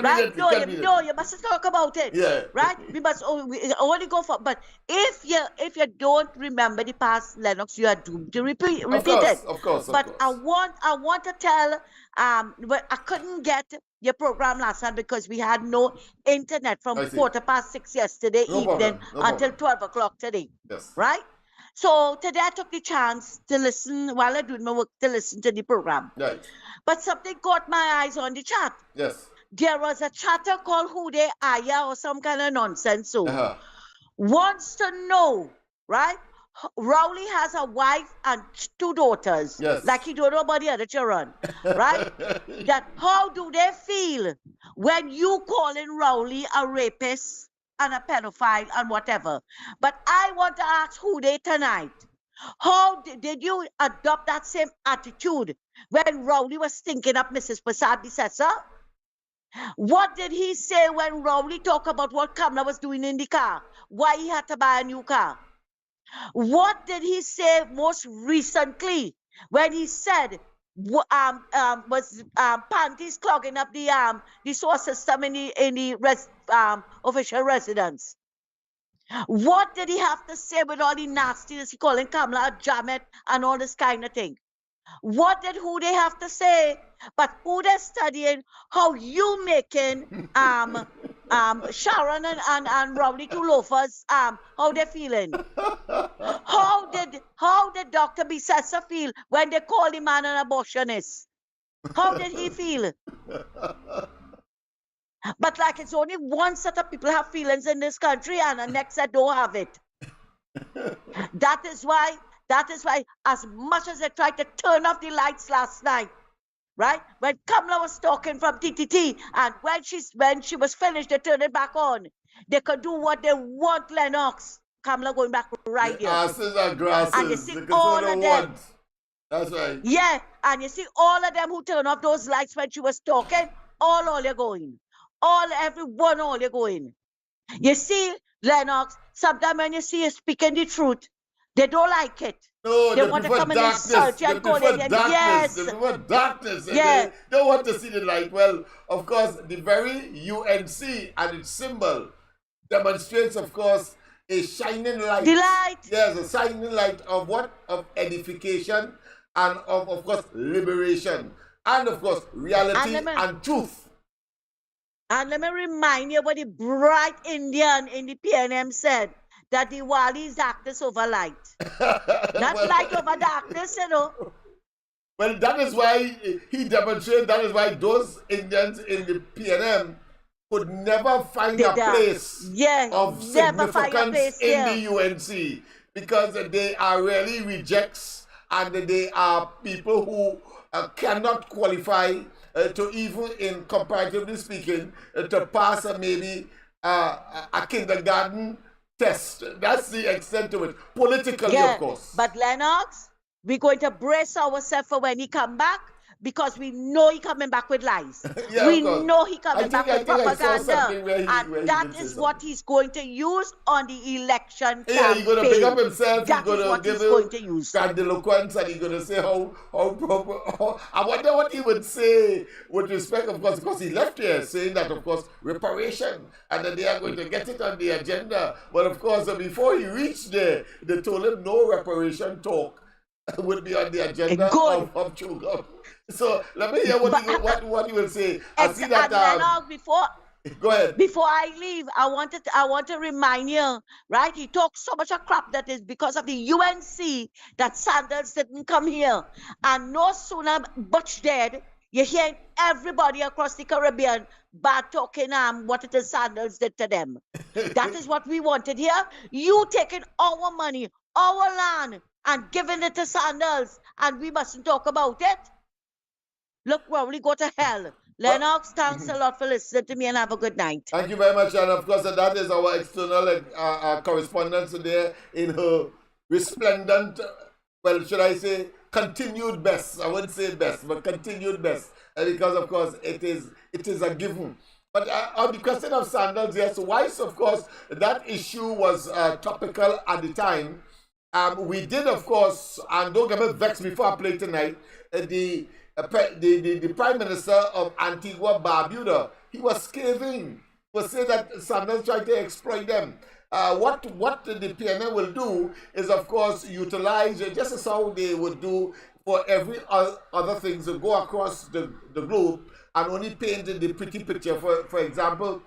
right? No, you must talk about it, right? We must only go for. But if you don't remember the past, Lennox, you are doomed to repeat it. Of course. But I want to tell. But I couldn't get your program last night because we had no internet from 6:15 yesterday evening until 12 o'clock today. Yes. Right? So today I took the chance to listen while I doing my work to listen to the program. Right. But something caught my eyes on the chat. Yes. There was a chatter called Hude Aya or some kind of nonsense. So wants to know, right? Rowley has a wife and 2 daughters. Yes. Like he don't know about the other children. Right? That how do they feel when you calling Rowley a rapist and a pedophile and whatever? But I want to ask Hude tonight, how did you adopt that same attitude when Rowley was stinking up Mrs. Prasad Bissessa? What did he say when Rowley talked about what Kamala was doing in the car? Why he had to buy a new car? What did he say most recently when he said panties clogging up the source system in the official residence? What did he have to say with all the nastiness he calling Kamala a jamet and all this kind of thing? What did who they have to say? But who they're studying how you making Sharon and Rowley two loafers how they feeling? How did Dr. Bissessa feel when they called him an abortionist? How did he feel? But like it's only one set of people have feelings in this country and the next set don't have it. That is why, as much as they tried to turn off the lights last night, right? When Kamala was talking from TTT, and when she was finished, they turned it back on. They could do what they want, Lennox. Kamala going back right here. Asses and grasses. And you see all of them. That's right. Yeah, and you see all of them who turn off those lights when she was talking, all you're going. Everyone, all you're going. You see, Lennox, sometimes when you see you speaking the truth, they don't like it. No, they want to come and insult you and call it. Yes. They prefer darkness. Yeah. They don't want to see the light. Well, of course, the very UNC and its symbol demonstrates, of course, a shining light. The light. Yes, a shining light of what? Of edification and of course, liberation. And, of course, reality and truth. And let me remind you what the bright Indian in the PNM said, that Diwali is darkness over light. Not light over darkness, you know. Well, that is why he demonstrated, that is why those Indians in the PNM could never find a place of significance in the UNC, because they are really rejects and they are people who cannot qualify to even, in comparatively speaking, to pass maybe a kindergarten test. That's the extent to it. Politically, of course. But Lennox, we're going to brace ourselves for when he come back, because we know he coming back with lies. We know he coming back with propaganda. And that is what he's going to use on the election campaign. Yeah, he's going to pick up himself. That he's going to use grandiloquence, and he's going to say how I wonder what he would say with respect, of course, because he left here saying that, of course, reparation, and then they are going to get it on the agenda. But of course, before he reached there, they told him no reparation talk would be on the agenda of Chugam. So let me hear what you will say. I see that. Go ahead. Before I leave, I want to remind you, right? He talks so much of crap that is because of the UNC that Sandals didn't come here. And no sooner Butch dead, you're hearing everybody across the Caribbean bad talking what it is Sandals did to them. That is what we wanted here. You taking our money, our land, and giving it to Sandals, and we mustn't talk about it. Look, Rowley, go to hell. Lennox, thanks a lot for listening to me, and have a good night. Thank you very much, and of course, that is our external correspondent today in her resplendent, well, should I say, continued best. I wouldn't say best, but continued best, because of course it is a given. But on the question of Sandals, yes, whilst of course that issue was topical at the time, we did, of course, and don't get me vexed before I play tonight, the Prime Minister of Antigua Barbuda, he was scathing. He was saying that Sandals tried to exploit them. What the PNM will do is, of course, utilize, just as how they would do for every other things, to go across the globe and only paint the pretty picture. For example,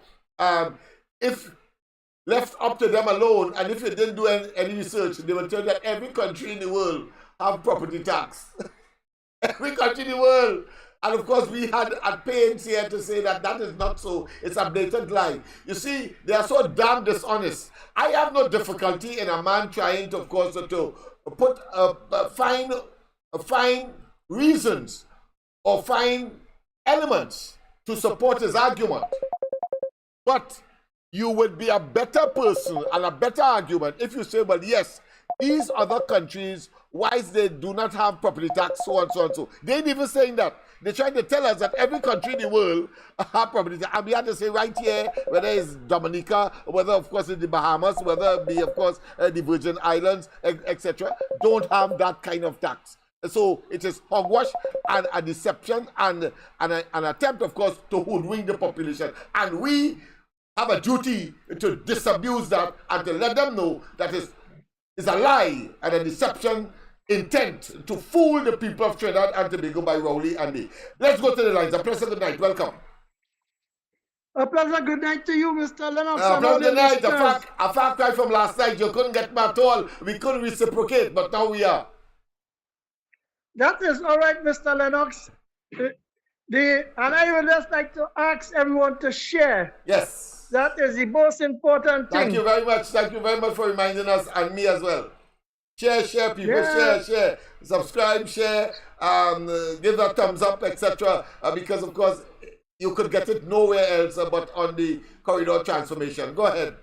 if left up to them alone, and if you didn't do any research, they will tell you that every country in the world have property tax. Every country in the world. And of course, we had at pains here to say that that is not so. It's a blatant lie. You see, they are so damn dishonest. I have no difficulty in a man trying to, of course, to put find reasons or find elements to support his argument. But you would be a better person and a better argument if you say, well, yes, these other countries, why they do not have property tax, so on, so on, so. They ain't even saying that. they're trying to tell us that every country in the world have property. And we had to say right here, whether it's Dominica, whether of course it's the Bahamas, whether it be of course the Virgin Islands, etc., don't have that kind of tax. So it is hogwash and a deception and an attempt, of course, to hoodwink the population. And we have a duty to disabuse that and to let them know that it's a lie and a deception intent to fool the people of Trinidad and Tobago by Rowley and me. Let's go to the lines. A pleasant good night. Welcome. A pleasant good night to you, Mr. Lennox. A pleasant good night. A fact cry from last night. You couldn't get me at all. We couldn't reciprocate, but now we are. That is all right, Mr. Lennox. And I would just like to ask everyone to share. Yes. That is the most important thing. Thank you very much. Thank you very much for reminding us and me as well. Share, people. Yeah. Share. Subscribe, share, give that thumbs up, etc. Because, of course, you could get it nowhere else but on the corridor transformation. Go ahead.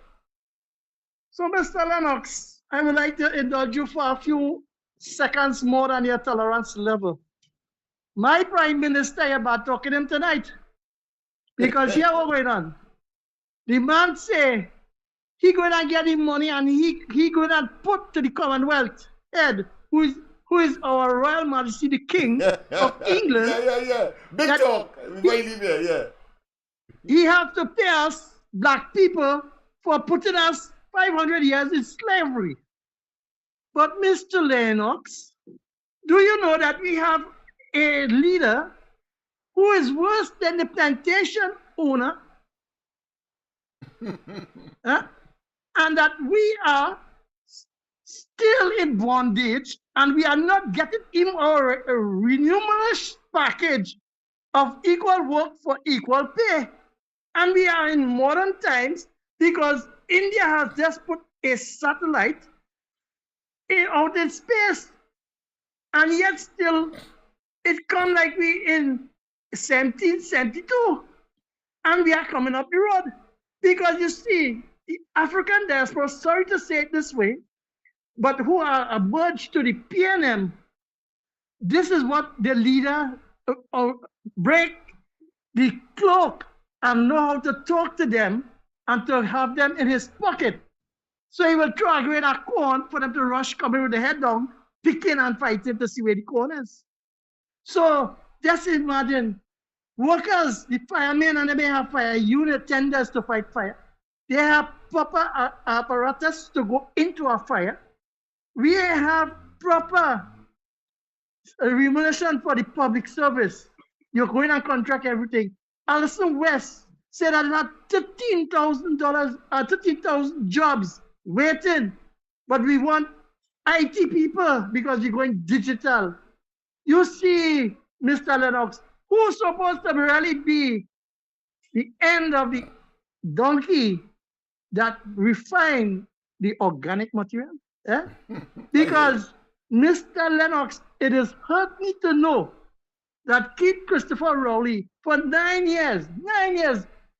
So, Mr. Lennox, I would like to indulge you for a few seconds more than your tolerance level. My Prime Minister about talking to him tonight. Because here what going on. The man say he going to get him money and he going to put to the Commonwealth head, who is our Royal Majesty the King of England. Yeah. Big talk. Yeah. He have to pay us, black people, for putting us 500 years in slavery. But Mr. Lennox, do you know that we have a leader who is worse than the plantation owner? And that we are still in bondage and we are not getting even our remuneration package of equal work for equal pay. And we are in modern times because India has just put a satellite out in space, and yet still it come like we in 1772, and we are coming up the road. Because you see, the African diaspora, sorry to say it this way, but who are abudged to the PNM, this is what the leader break the cloak and know how to talk to them and to have them in his pocket. So he will throw a grain of corn for them to rush, coming with the head down, picking and fighting to see where the corn is. So just imagine workers, the firemen, and they may have fire unit tenders to fight fire. They have proper apparatus to go into a fire. We have proper remuneration for the public service. You're going and contract everything. Alison West said that there are $13,000 jobs waiting, but we want IT people because we're going digital. You see, Mr. Lennox, who's supposed to really be the end of the donkey that refine the organic material? Because, Mr. Lennox, it has hurt me to know that Keith Christopher Rowley, for 9 years,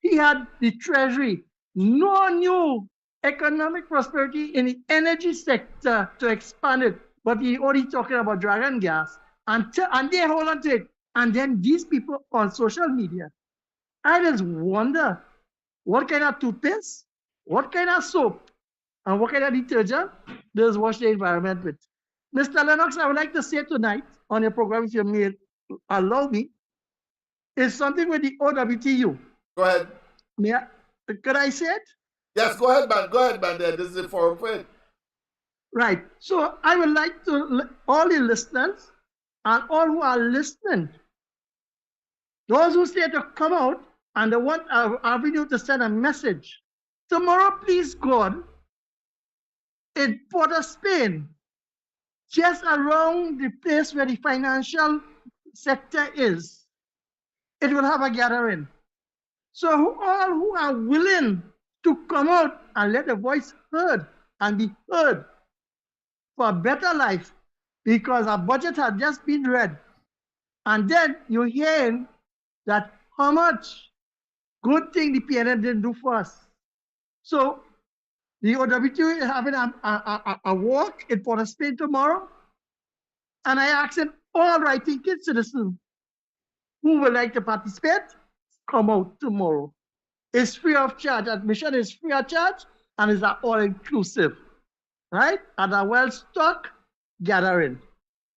he had the treasury, no new economic prosperity in the energy sector to expand it, but he only talking about dragon gas, and they hold on to it. And then these people on social media, I just wonder what kind of toothpaste, what kind of soap, and what kind of detergent does wash the environment with. Mr. Lennox, I would like to say tonight on your program, if you may allow me, is something with the OWTU. Go ahead. Could I say it? Yes, go ahead, man. This is a forum for it. Right. So I would like to, all the listeners and all who are listening, those who say to come out and they want our avenue to send a message. Tomorrow, please God, in Port of Spain, just around the place where the financial sector is, it will have a gathering. So all who are willing to come out and let the voice heard and be heard for a better life, because our budget has just been read. And then you're hearing that how much good thing the PNM didn't do for us. So the OWTU is having a walk in Port of Spain tomorrow. And I asked all right-thinking citizens who would like to participate, come out tomorrow. It's free of charge. Admission is free of charge and it's all inclusive, right? And a well-stocked gathering.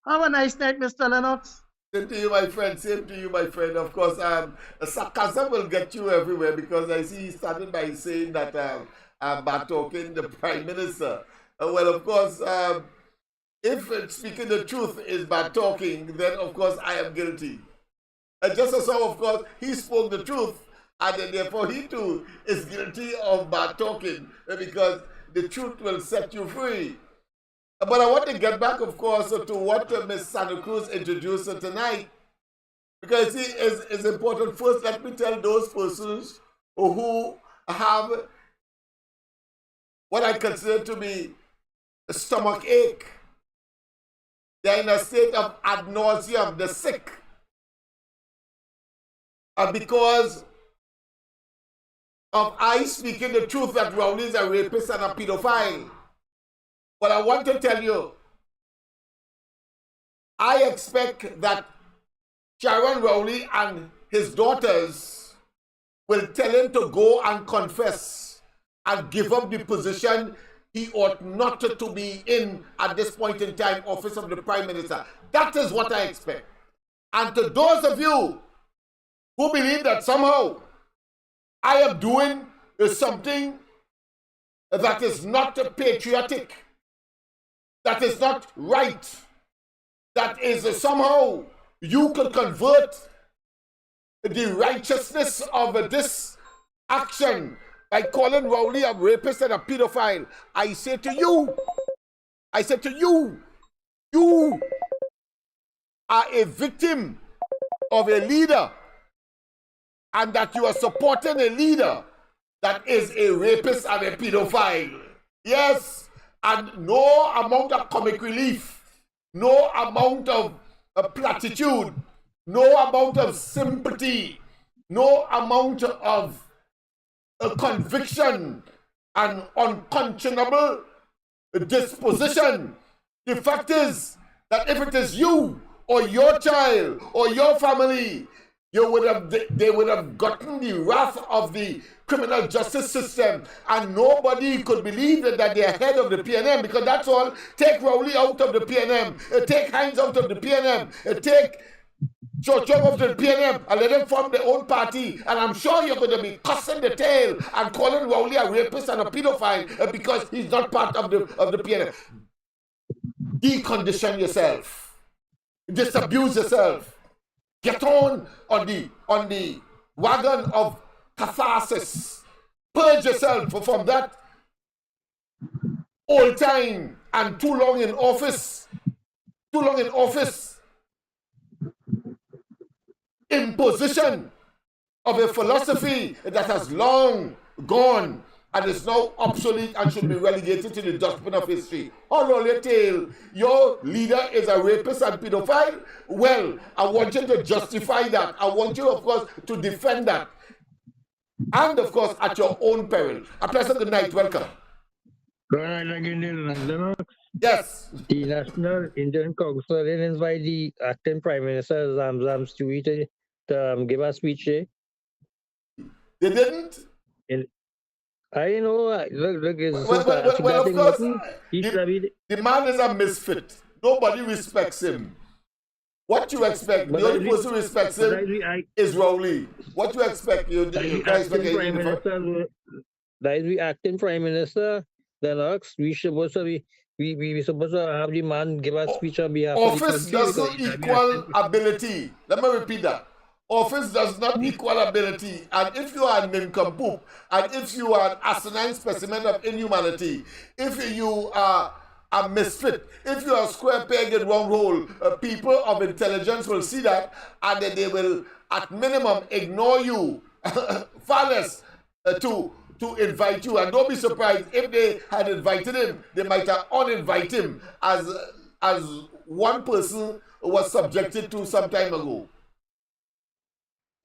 Have a nice night, Mr. Lennox. Same to you, my friend. Same to you, my friend. Of course, sarcasm will get you everywhere because I see he started by saying that I'm bad talking the Prime Minister. Well, of course, if speaking the truth is bad talking, then of course I am guilty. And just as how, of course, he spoke the truth, and then therefore he too is guilty of bad talking because the truth will set you free. But I want to get back, of course, to what Ms. Santa Cruz introduced tonight, because see, it's important. First, let me tell those persons who have what I consider to be a stomach ache. They're in a state of ad nauseum, the sick. And because of I speaking the truth that Rowley is a rapist and a pedophile. But I want to tell you, I expect that Sharon Rowley and his daughters will tell him to go and confess and give up the position he ought not to be in at this point in time, office of the Prime Minister. That is what I expect. And to those of you who believe that somehow I am doing something that is not patriotic, that is not right, that is somehow you could convert the righteousness of this action by calling Rowley a rapist and a pedophile. I say to you, you are a victim of a leader, and that you are supporting a leader that is a rapist and a pedophile. Yes, and no amount of comic relief, no amount of platitude, no amount of sympathy, no amount of conviction and unconscionable disposition. The fact is that if it is you or your child or your family, they would have gotten the wrath of the criminal justice system, and nobody could believe that they're head of the PNM, because that's all. Take Rowley out of the PNM, take Hines out of the PNM, take George out of the PNM, and let them form their own party, and I'm sure you're going to be cussing the tail and calling Rowley a rapist and a pedophile because he's not part of the PNM. Decondition yourself, disabuse yourself. Get on the wagon of catharsis. Purge yourself from that old time and too long in office imposition of a philosophy that has long gone and is now obsolete and should be relegated to the dustbin of history. All roll your tail. Your leader is a rapist and pedophile. Well, I want you to justify that. I want you, of course, to defend that. And, of course, at your own peril. A pleasant good night. Welcome. Good night again, Lennox. Yes. The National Indian Council didn't invite the acting Prime Minister Zamzam Stewie to give a speech. They didn't? I know. Look, well, of course, the man is a misfit. Nobody respects him. What you expect? The only person who respects him is Rowley. What you expect? You expect that is the acting Prime Minister. Lennox, we supposed to have the man give a speech on behalf of the office doesn't equal ability. Let me repeat that. Office does not equal ability. And if you are a nincompoop, and if you are an asinine specimen of inhumanity, if you are a misfit, if you are a square peg in round hole, people of intelligence will see that, and then they will, at minimum, ignore you, far less to invite you. And don't be surprised if they had invited him, they might have uninvited him, as one person was subjected to some time ago.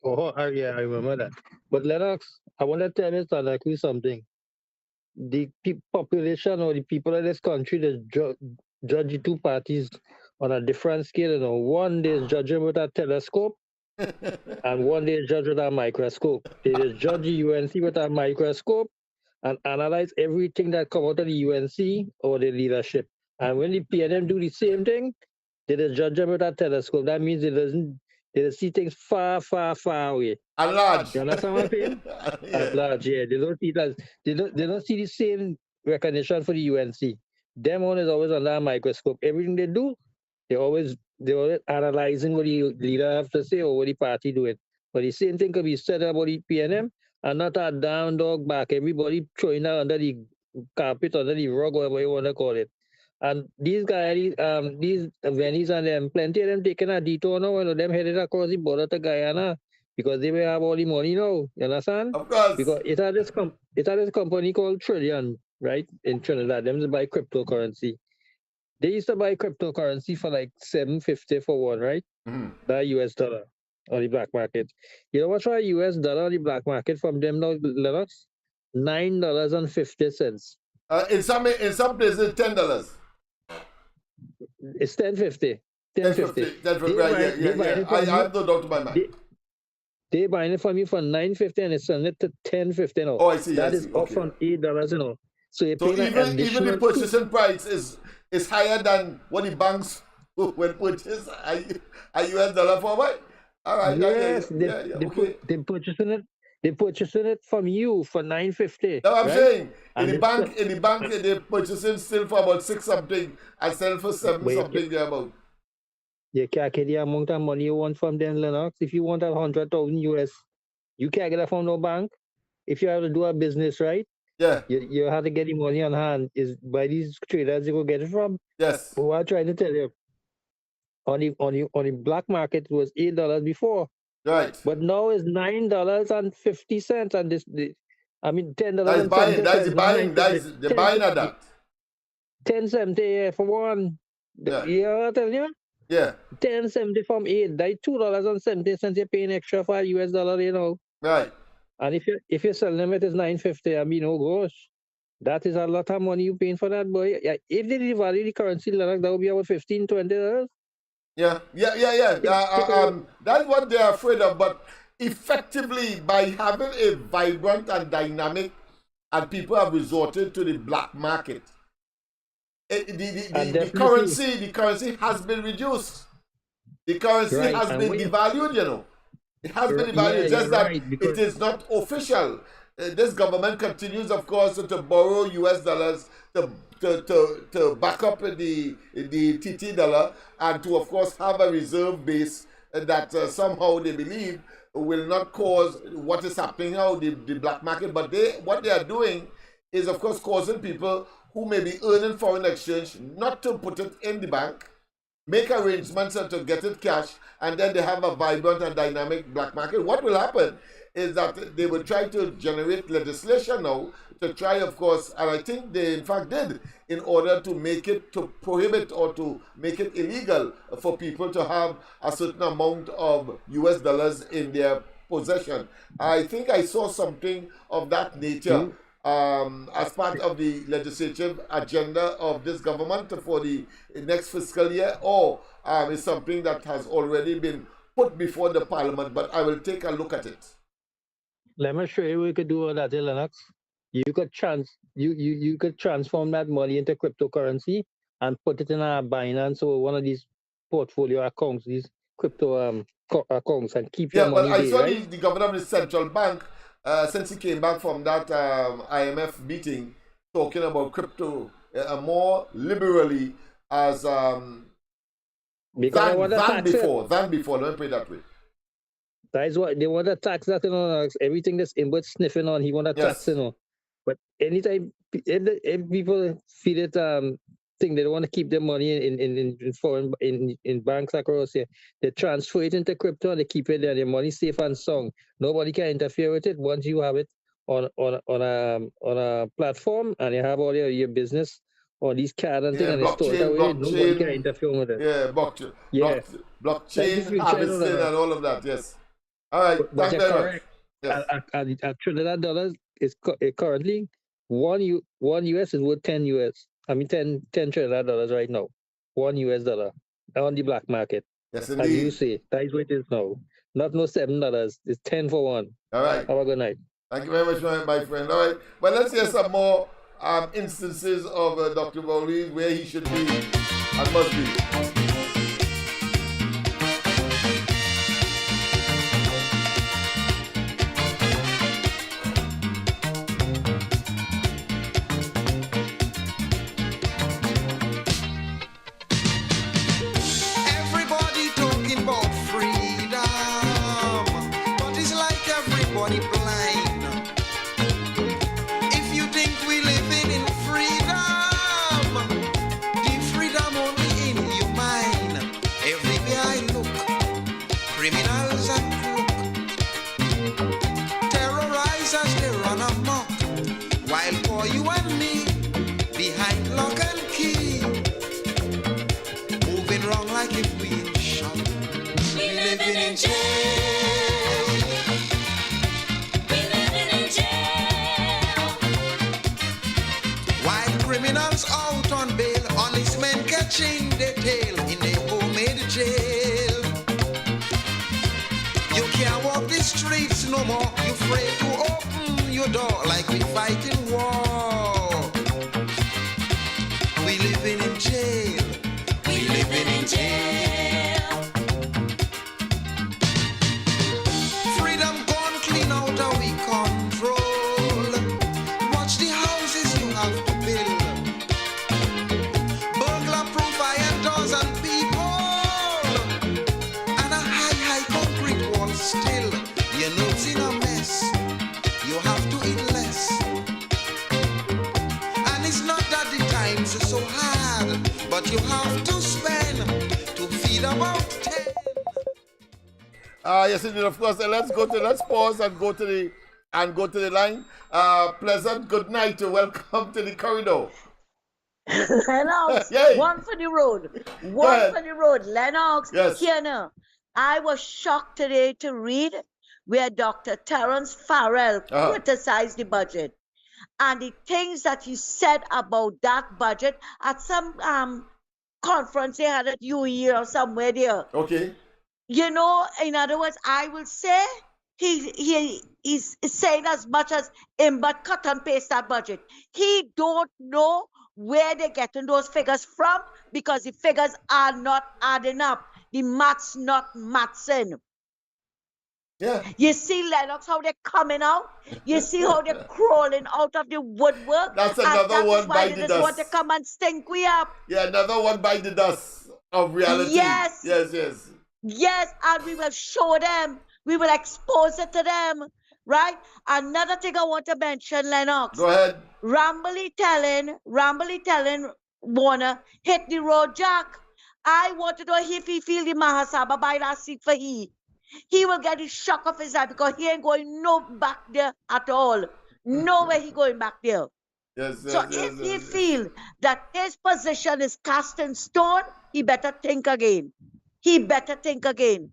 Oh, yeah, I remember that. But Lennox, I want to tell you something. The population or the people of this country, they judge the two parties on a different scale. One is judging with a telescope, And one they judge with a microscope. They just judge the UNC with a microscope and analyze everything that come out of the UNC or the leadership. And when the PNM do the same thing, they just judge them with a telescope. That means they just see things far, far, far away. And large. You understand what I'm saying? At large, yeah. They don't see that. They don't see the same recognition for the UNC. Them one is always under a microscope. Everything they do, they're always analyzing what the leader have to say or what the party doing. But the same thing could be said about the PNM and not a down dog back. Everybody throwing that under the carpet, under the rug, whatever you want to call it. And these guys, these Venice and them, plenty of them taking a detour now, and them headed across the border to Guyana because they will have all the money now. You understand? Of course. Because it had this company called Trillion, right, in Trinidad. Them to buy cryptocurrency. They used to buy cryptocurrency for like $7.50 for one, right? That US dollar on the black market. You know what's a US dollar on the black market from them now, Lennox? $9.50. In some places, $10. It's $10.50. $10.50. Right, yeah. I have no doubt in my mind. They buying it from you for $9.50 and it's selling it to $10.50 now. Oh, I see. That is okay. up from $8, you know. So even the purchasing price is higher than what the banks will purchase a US dollar for, right? All right. Yes, okay. they're purchasing it from you for $9.50. No, I'm right? saying in the bank they're purchasing still for about 6 something and sell for 7 something there about. You can't get the amount of money you want from them, Lennox. If you want 100,000 US, you can't get it from no bank. If you have to do a business, right? Yeah. You have to get the money on hand. Is by these traders you go get it from. Yes. What I'm trying to tell you. On the black market it was $8 before. Right. But now it's $9.50 and $10. That's buying. That's the buying. That's the buying of that. $10.70 for one. Yeah. You know what I'm telling you? Yeah. $10.70 from $8. That's $2.70 you're paying extra for a US dollar, you know. Right. And if you're selling them, it is $9.50. Oh gosh, that is a lot of money you paying for that, boy. Yeah, if they devalue the currency, that would be about $15, $20. Yeah. That's what they're afraid of. But effectively, by having a vibrant and dynamic, and people have resorted to the black market, the currency has been reduced. The currency has been devalued, you know. It has been devalued, just that it is not official. This government continues, of course, to borrow US dollars to back up the TT dollar and to, of course, have a reserve base that somehow they believe will not cause what is happening now, the black market. But what they are doing is, of course, causing people who may be earning foreign exchange not to put it in the bank, make arrangements to get it cash, and then they have a vibrant and dynamic black market. What will happen is that they will try to generate legislation now to try, of course, and I think they in fact did, in order to make it, to prohibit or to make it illegal for people to have a certain amount of US dollars in their possession. I think I saw something of that nature as part of the legislative agenda of this government for the next fiscal year, or is something that has already been put before the parliament, but I will take a look at it. Let me show you what you could do with that, Lennox. You could transform that money into cryptocurrency and put it in a Binance or one of these portfolio accounts, these crypto accounts, and keep your money there. I saw right? the governor of the central bank, since he came back from that IMF meeting, talking about crypto more liberally as than before. Let me put it that way. That is what they want to tax that, you know, everything that's inward sniffing on, he want to tax, you know. But anytime if people feel it, think they don't want to keep their money in foreign in banks across here, they transfer it into crypto and they keep it there. Their money safe and sound. Nobody can interfere with it once you have it on a platform and you have all your business on these cards and things, and it's stored away. Nobody can interfere with it. Yeah, blockchain. Blockchain harvesting and all of that. Yes. All right, thank you very much. Yes. At $300 is currently one US is worth 10 US. I mean 10 $300 right now. $1 US on the black market. Yes, indeed. As you say, that is what it is now. Not no $7. It's 10 for one. All right. Have a good night. Thank you very much, my friend. All right. Well, let's hear some more instances of Dr. Rowley where he should be and must be. Everybody talking about freedom, but it's like everybody blind. If you think we living in freedom, the freedom only in your mind. Everywhere I look, criminals and crook, terrorizers they run amok, while for you and me, behind lock and key, moving wrong like if we in shock. We living in jail. We living in jail. While criminals out on bail, honest men catching their tail in their homemade jail. You can't walk the streets no more. You afraid to open your door like we fighting war. We living in jail. We living in jail. Freedom gone clean out of we control. Watch the houses you have to build. Burglar proof iron doors and people. And a high concrete wall still. Your notes in a mess. You have to eat less. And it's not that the times are so hard, but you have to spend to feed about 10. Yes, indeed, of course. Let's pause and go to the line. Pleasant good night. Welcome to the corridor. Lennox, Yay. one for the road. ahead. One for the road. Lennox, Yes. here now. I was shocked today to read where Dr. Terence Farrell criticized the budget. And the things that he said about that budget at some conference they had at UE or somewhere there. Okay. You know, in other words, I will say he's saying as much as him but cut and paste that budget. He don't know where they're getting those figures from because the figures are not adding up. The maths not mathsing. Yeah. You see, Lennox, how they're coming out. You see how they're crawling out of the woodwork. That's and another that one is why by they the just dust. want to come and stink we up. Yeah, another one by the dust of reality. Yes. Yes. Yes, and we will show them. We will expose it to them. Right? Another thing I want to mention, Lennox. Go ahead. Rambly telling Warner, hit the road, Jack. I want to know if he feel the Mahasaba by that seat for he. He will get the shock of his life because he ain't going no back there at all. Nowhere he going back there. Yes. So if he feel that his position is cast in stone, he better think again. He better think again.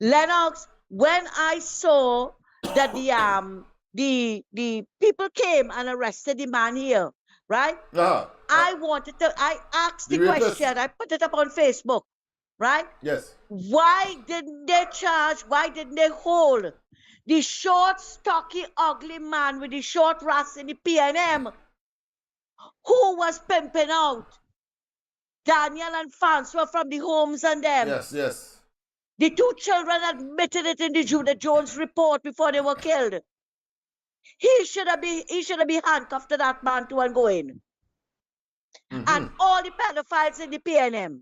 Lennox, when I saw that the people came and arrested the man here, right? I asked the question, I put it up on Facebook, right? Yes. Why didn't they charge, why didn't they hold the short, stocky, ugly man with the short rats in the PNM who was pimping out Daniel and Francois from the homes and them? Yes. The two children admitted it in the Judah Jones report before they were killed. He should have been handcuffed to that man too and going. And all the pedophiles in the PNM.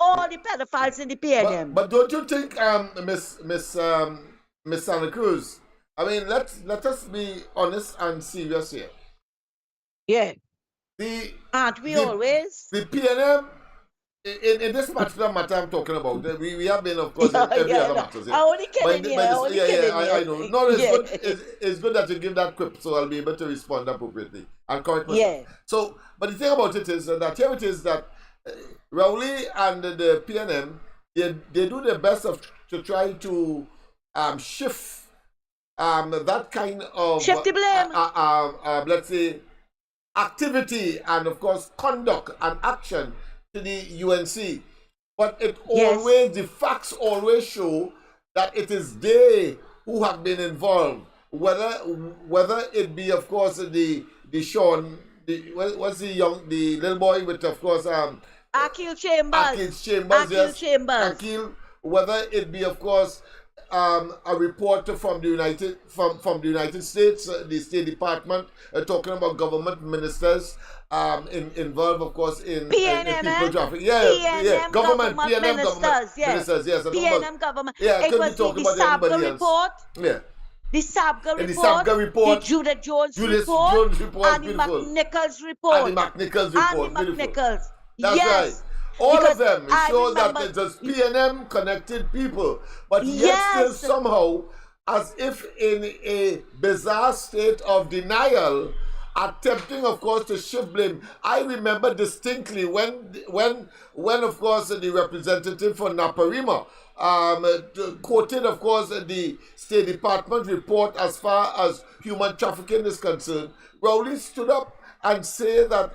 All the pedophiles in the PNM. But don't you think, Miss Santa Cruz? I mean, let us be honest and serious here. Yeah. Aren't we always? The PNM, in this particular matter I'm talking about, we have been, of course, in every other matter. I only kidding you. I know. No, it's good that you give that quip so I'll be able to respond appropriately and correct myself. Yeah. So, but the thing about it is that here it is that Rowley and the PNM, they do their best to try to shift that kind of shift the blame. let's say activity and of course conduct and action to the UNC, but it always the facts always show that it is they who have been involved, whether it be, of course, the Sean, what's the little boy with, of course, Akil Chambers. Yes. Akil, whether it be, of course, a reporter from the United States, the State Department, talking about government ministers involved, of course, in people trafficking. Government ministers. Yes. PNM government. It was the Sabga report. Yeah. The Sabga And report, the Sabga report, the Judith Jones Julius report, Jones report, and the beautiful. McNichols report. And the McNichols report, And the beautiful. McNichols. That's Yes. right. All Because of them I show that remember- it's just PNM connected people, but yet Yes. still somehow, as if in a bizarre state of denial, attempting, of course, to shift blame. I remember distinctly when of course, the representative for Naparima quoted, of course, the State Department report as far as human trafficking is concerned. Rowley stood up and said that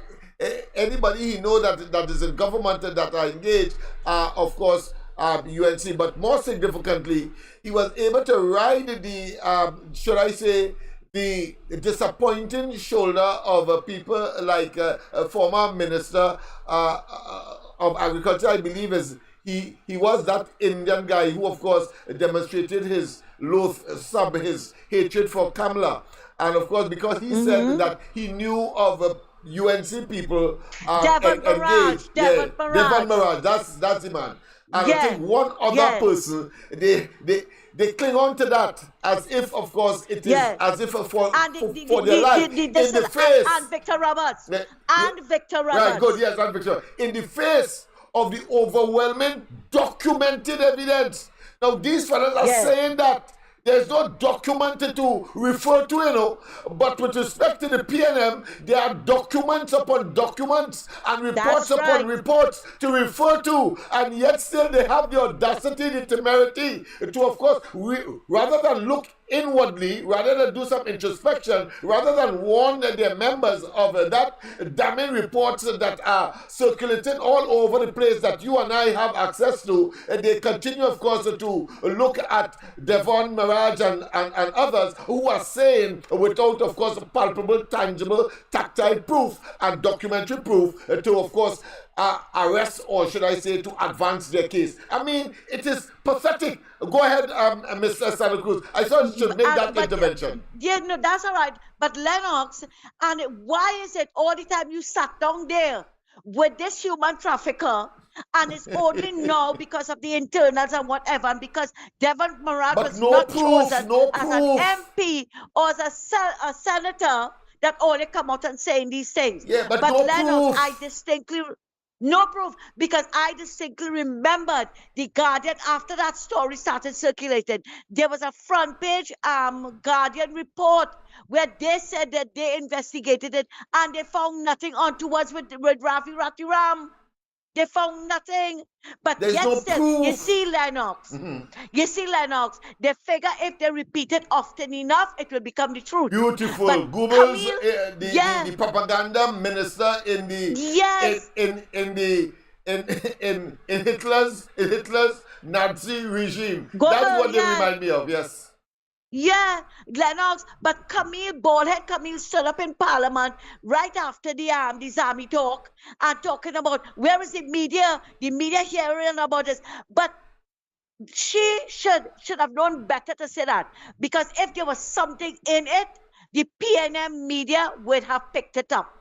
anybody he know that is in government and that are engaged, of course, UNC, but more significantly, he was able to ride the, should I say, the disappointing shoulder of people like a former minister of agriculture, I believe he was that Indian guy who, of course, demonstrated his his hatred for Kamala. And of course, because he said that he knew of UNC people Devon Mirage. engaged. Devon Devon Mirage. Mirage. That's the man. And Yeah. I think one other Yeah. person, they cling on to that as if, of course, it is Yeah. as if for And their life. In the face. And Victor Roberts. Yeah. And Victor Roberts. Right, good, yes, and Victor. In the face of the overwhelming documented evidence. Now, these fellas are Yeah. saying that there's no documented to refer to, but with respect to the PNM, there are documents upon documents and reports That's upon right. reports to refer to, and yet still they have the audacity, the temerity to, of course, rather than look inwardly, rather than do some introspection, rather than warn their members of that damning reports that are circulating all over the place that you and I have access to, they continue, of course, to look at Devon Mirage and others who are saying, without, of course, palpable, tangible, tactile proof and documentary proof, to, of course, arrest, or should I say, to advance their case. I mean, it is pathetic. Go ahead, Mr. Santa Cruz. I thought you should make that intervention. Yeah, no, that's all right. But Lennox, and why is it all the time you sat down there with this human trafficker, and it's only now because of the internals and whatever, and because Devon Mirage But was no not proof, chosen no as proof. an MP or as a senator, that only come out and saying these things. Yeah, but no Lennox, proof. I distinctly... No proof, because I distinctly remembered the Guardian after that story started circulating. There was a front page Guardian report where they said that they investigated it and they found nothing onto us with Ravi Ratiram. They found nothing. But There's yet no still, proof. you see, Lennox, they figure if they repeat it often enough, it will become the truth. Beautiful. But Google's Camille, the propaganda minister in the Yes. in Hitler's Nazi regime. Google, That's what they yeah. remind me of. Yes. Yeah, Lennox, but baldhead Camille stood up in Parliament right after the Zami talk and talking about where is the media hearing about this. But she should have known better to say that, because if there was something in it, the PNM media would have picked it up.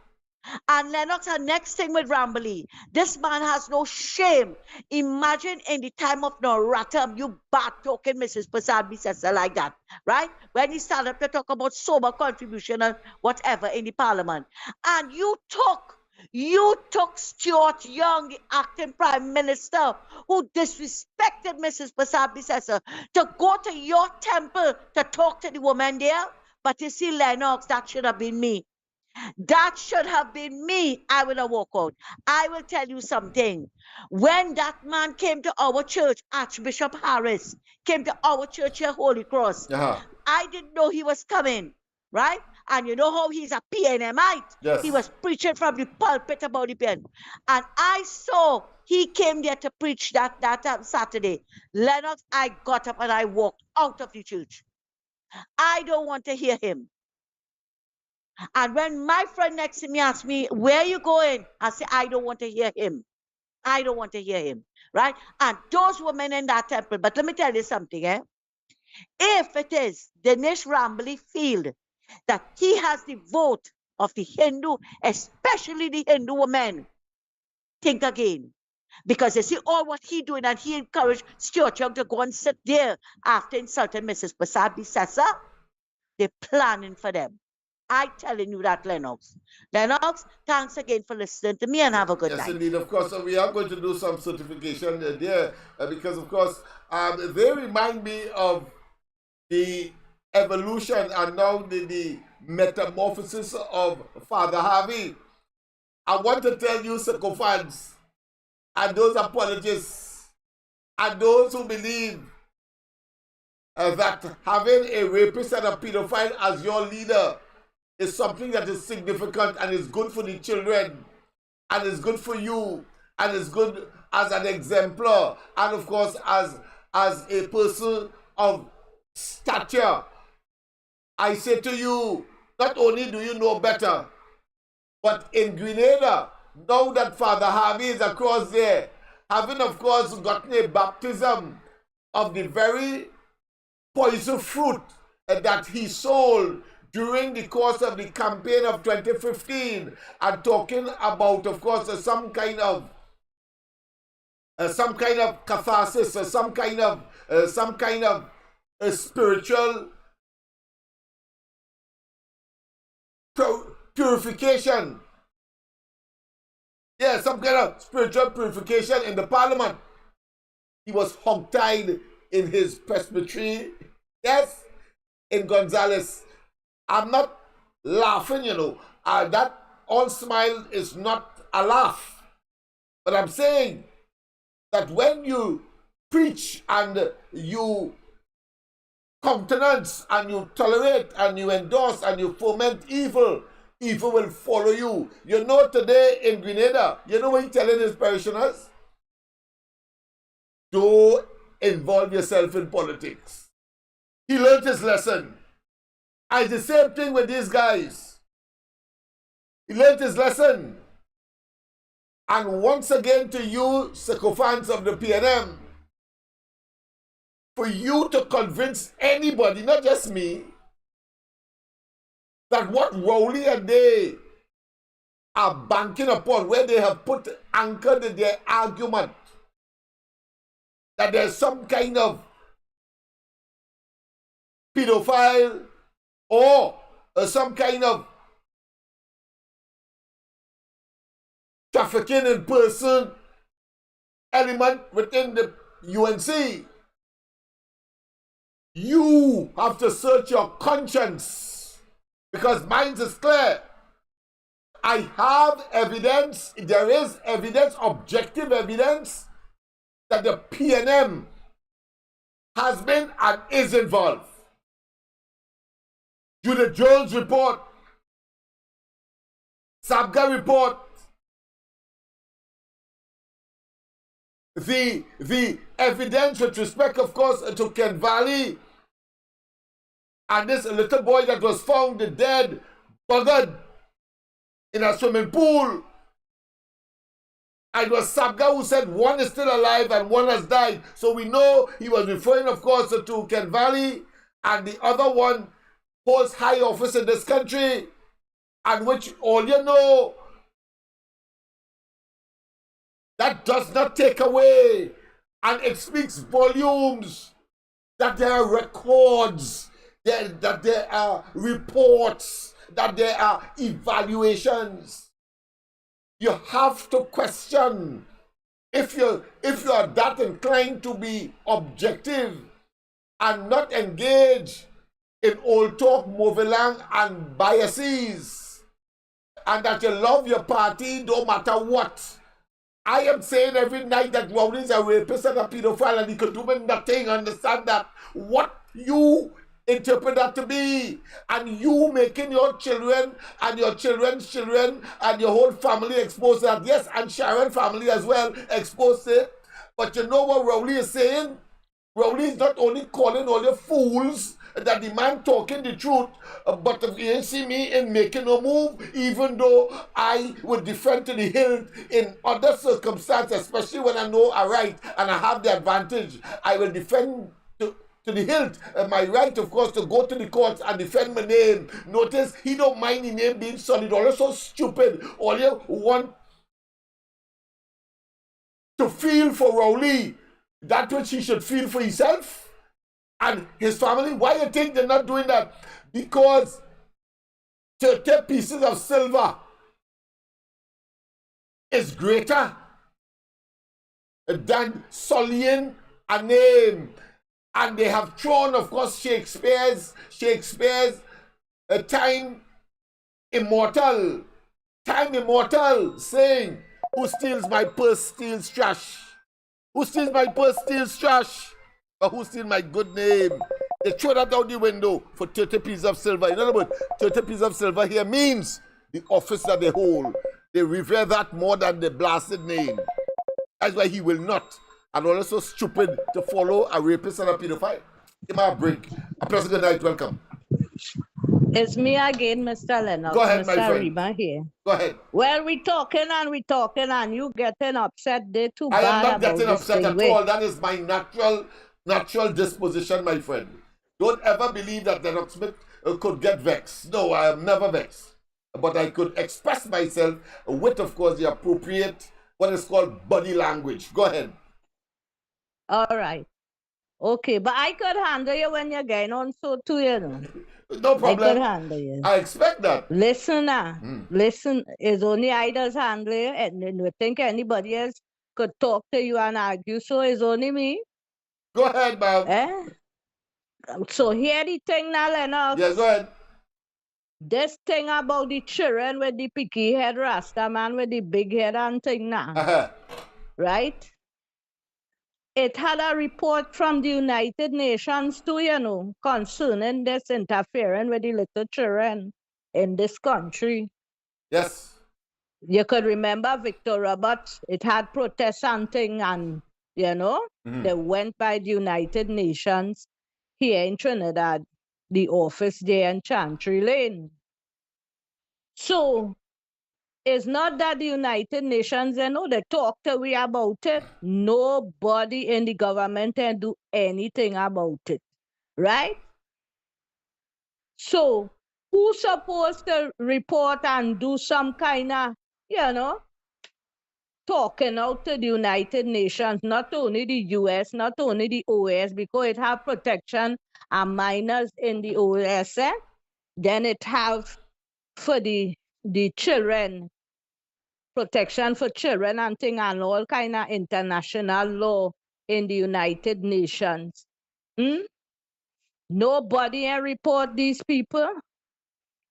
And Lennox, our next thing with Rambly, this man has no shame. Imagine in the time of Noratam, you bad talking Mrs. Prasad Bisesa like that, right? When he started to talk about sober contribution and whatever in the parliament. And you took Stuart Young, the acting prime minister, who disrespected Mrs. Prasad Bisesa, to go to your temple to talk to the woman there. But you see, Lennox, that should have been me. That should have been me. I would have walked out. I will tell you something. When that man came to our church, Archbishop Harris came to our church here, Holy Cross, Uh-huh. I didn't know he was coming, right? And you know how he's a PNMite? Yes. He was preaching from the pulpit about the PN. And I saw he came there to preach that Saturday. Lennox, I got up and I walked out of the church. I don't want to hear him. And when my friend next to me asked me, where are you going? I said, I don't want to hear him. I don't want to hear him. Right? And those women in that temple, but let me tell you something, eh? If it is Dinesh Rambly Field that he has the vote of the Hindu, especially the Hindu women, think again. Because you see all what he doing, and he encouraged Stuart Young to go and sit there after insulting Mrs. Prasad Bissessa. They're planning for them. I telling you that, Lennox. Lennox, thanks again for listening to me and have a good night. Yes, indeed. Of course, we are going to do some certification there because, of course, they remind me of the evolution and now the metamorphosis of Father Harvey. I want to tell you, sycophants, and those apologists, and those who believe that having a rapist and a pedophile as your leader is something that is significant and is good for the children, and is good for you, and is good as an exemplar, and of course as a person of stature. I say to you, not only do you know better, but in Grenada, now that Father Harvey is across there, having of course gotten a baptism of the very poison fruit that he sold during the course of the campaign of 2015, and talking about, of course, some kind of catharsis, or some kind of spiritual purification. Yeah, some kind of spiritual purification in the parliament. He was hogtied in his presbytery. Yes, in Gonzales. I'm not laughing, you know. That all smile is not a laugh. But I'm saying that when you preach and you countenance and you tolerate and you endorse and you foment evil, evil will follow you. You know, today in Grenada, you know what he's telling his parishioners? Don't involve yourself in politics. He learned his lesson. And it's the same thing with these guys. He learned his lesson. And once again to you, sycophants of the PNM, for you to convince anybody, not just me, that what Rowley and they are banking upon, where they have put anchored their argument, that there's some kind of pedophile or some kind of trafficking in person element within the UNC. You have to search your conscience, because mine is clear. I have evidence, there is evidence, objective evidence, that the PNM has been and is involved. Judith Jones report, Sabga report, the evidence with respect, of course, to Ken Valley and this little boy that was found dead, buggered in a swimming pool. And it was Sabga who said one is still alive and one has died. So we know he was referring, of course, to Ken Valley, and the other one holds high office in this country, and which all you know, that does not take away, and it speaks volumes that there are records, that there are reports, that there are evaluations. You have to question, if you are that inclined to be objective and not engage in old talk, movelang, and biases, and that you love your party no matter what. I am saying every night that Rowley is a rapist and a pedophile and he could do me nothing. Understand that what you interpret that to be. And you making your children and your children's children and your whole family exposed to that. Yes, and Sharon family as well exposed to it. But you know what Rowley is saying? Rowley is not only calling all the fools that the man talking the truth, but if you see me in making a move, even though I would defend to the hilt in other circumstances, especially when I know I right and I have the advantage, I will defend to the hilt. My right, of course, to go to the courts and defend my name. Notice he don't mind the name being solid. All so stupid. All you want to feel for Rowley, that which he should feel for himself and his family. Why you think they're not doing that? Because 30 pieces of silver is greater than sullying a name. And they have thrown, of course, Shakespeare's time immortal, saying, who steals my purse steals trash. Who steals my purse steals trash. But who steals my good name? They throw that out the window for 30 pieces of silver. In other words, 30 pieces of silver here means the office that they hold. They revere that more than the blasted name. That's why he will not. And also stupid to follow a rapist and a pedophile. Give me a break. A pleasant good night. Welcome. It's me again, Mr. Lennox. Go ahead, Mr. my friend. Rima here. Go ahead. Well, we talking and you getting upset. They too I bad am not about getting this upset thing. at all. That is my natural disposition, my friend. Don't ever believe that Lennox Smith could get vexed. No, I am never vexed. But I could express myself with, of course, the appropriate, what is called body language. Go ahead. All right. Okay, but I could handle you when you're going on so too, you know. No problem. I could handle you. I expect that. Listen now. Listen, it's only I does handle you, and then you think anybody else could talk to you and argue, so it's only me. Go ahead, ma'am. Eh? So here the thing now, Lennox. Yeah, go ahead. This thing about the children with the picky head Rasta man with the big head and thing now. Right? It had a report from the United Nations too, you know, concerning this interfering with the little children in this country. Yes. You could remember Victor Roberts, it had protests and thing, and, you know, they went by the United Nations here in Trinidad, the office there in Chantry Lane. So, it's not that the United Nations, you know, they talk to we about it. Nobody in the government can do anything about it, right? So, who's supposed to report and do some kind of, you know, talking out to the United Nations, not only the US, not only the OAS, because it have protection and minors in the OAS, then it have for the children, protection for children and thing, and all kind of international law in the United Nations. Nobody can report these people.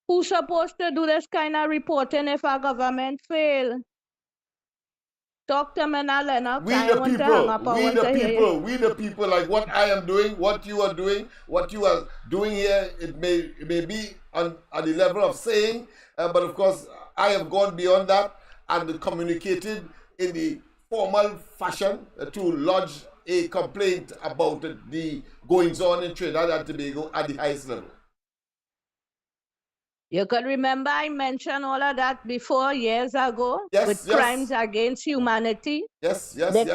Who's supposed to do this kind of reporting if our government fail? Talk to me now, Lennox. We the people, like what I am doing, what you are doing here, it may be on the level of saying, but of course, I have gone beyond that and communicated in the formal fashion to lodge a complaint about the goings on in Trinidad and Tobago at the highest level. You could remember I mentioned all of that before, years ago, with crimes against humanity. They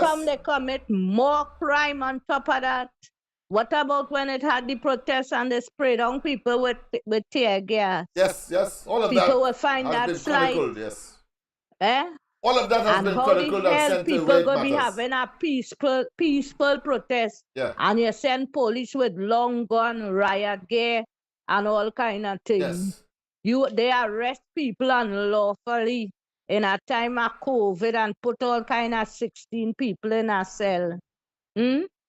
commit more crime on top of that. What about when it had the protests and they sprayed on people with tear gas? Yes, all of people that. People will find that slide. Yes. Eh? All of that has been chronicled and sent to people going to be having a peaceful protest. Yeah. And you send police with long gun, riot gear, and all kind of things. Yes. They arrest people unlawfully in a time of COVID and put all kind of 16 people in a cell.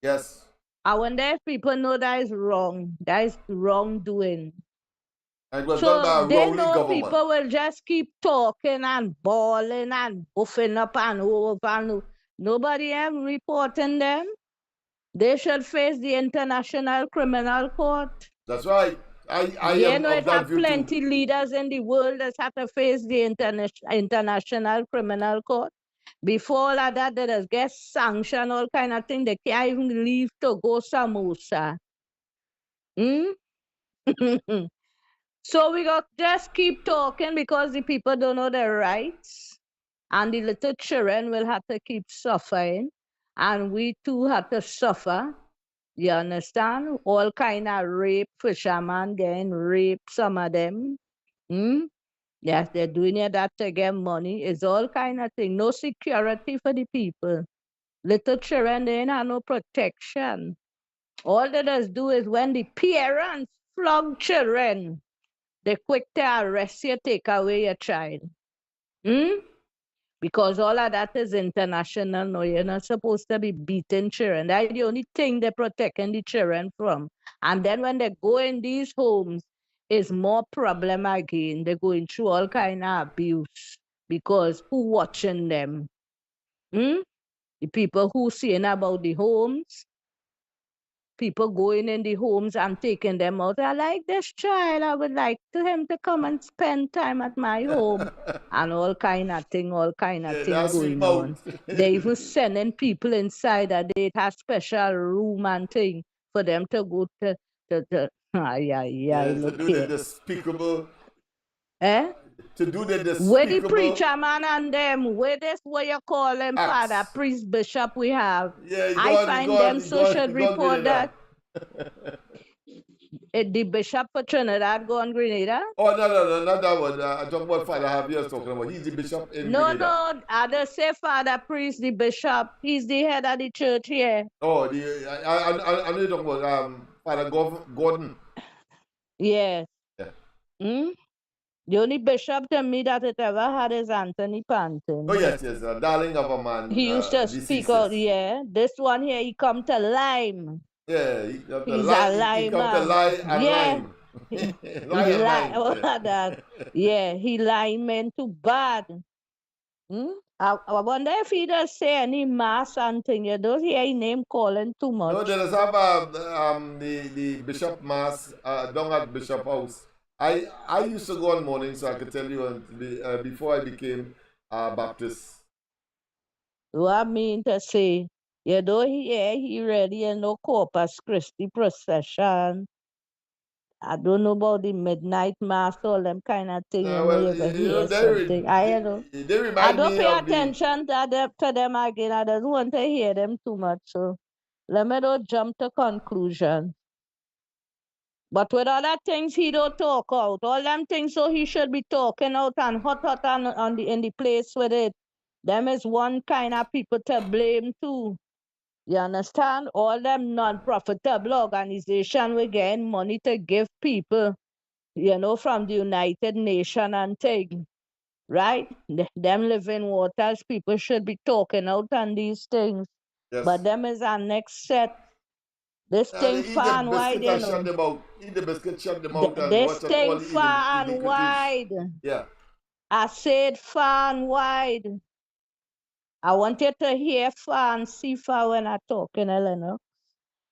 Yes. I wonder if people know that is wrong. That is wrongdoing. And was done by a they Rowley know government. People will just keep talking and bawling and buffing up and over and nobody am reporting them. They should face the International Criminal Court. That's right. I You am know, of it that have view too. plenty leaders in the world that have to face the International Criminal Court. Before all of that, they just get sanctioned, all kind of thing. They can't even leave to go samosa. Hmm? So we got just keep talking because the people don't know their rights. And the little children will have to keep suffering. And we too have to suffer. You understand? All kind of rape, fishermen getting raped, some of them. Hmm? Yes, they're doing it that to get money. It's all kind of thing. No security for the people. Little children, they ain't have no protection. All they just do is when the parents flog children, they quick to arrest you, take away your child. Hmm? Because all of that is international. No, you're not supposed to be beating children. That's the only thing they're protecting the children from. And then when they go in these homes, it's more problem again. They're going through all kind of abuse because who watching them? Hmm? The people who saying about the homes, people going in the homes and taking them out. I like this child. I would like him to come and spend time at my home. And all kind of thing Yeah, thing that's sweet going on. mouth. They even sending people inside that they have special room and thing for them to go to Yeah, to look do the here. despicable. Eh? To do the Where the despicable. preacher man and them, where this what you call them, acts. father, priest, bishop we have. Yeah, you I go on, find you go on, them you go so on, should you go on report Grenada. that the bishop for Trinidad go on Grenada. Oh, no, not that one. I'm talking about Father Javier's talking about. He's the bishop in Grenada. No, I don't say father, priest, the bishop. He's the head of the church here. Oh, I know you're talking about Father Gordon. Yes. Yeah. Hmm? The only bishop to me that it ever had is Anthony Panton. Oh, yes, a darling of a man. He used to speak out, yeah. This one here, he come to Lime. Yeah, he come to He's lie. a He come to lineman. lie and Yeah. lime. Lie and lime. All of that. Yeah, he lineman too bad. Hmm? I wonder if he does say any mass and thing. You don't hear his name calling too much. No, there is have the bishop mass down at Bishop House. I used to go on morning, so I could tell you before I became Baptist. What I mean to say, you don't hear he ready in no Corpus Christi procession. I don't know about the midnight mass, all them kind of thing. You know, Well, you ever you know, hear something. I know. they I remind don't me pay of the. attention to them again. I don't want to hear them too much. So let me not jump to conclusion. But with other things, he don't talk out. All them things, so he should be talking out and hot on in the place with it. Them is one kind of people to blame too. You understand? All them non-profitable organization we getting money to give people, you know, from the United Nations and thing. Right? Them living waters, people should be talking out on these things. Yes. But them is our next set. This They thing eat far the and wide, biscuit you and shut know. them out. Eat the biscuit, shut them out, and This watch out thing all the far and iniquities. wide. Yeah. I said far and wide. I want you to hear far and see far when I talk, Lennox.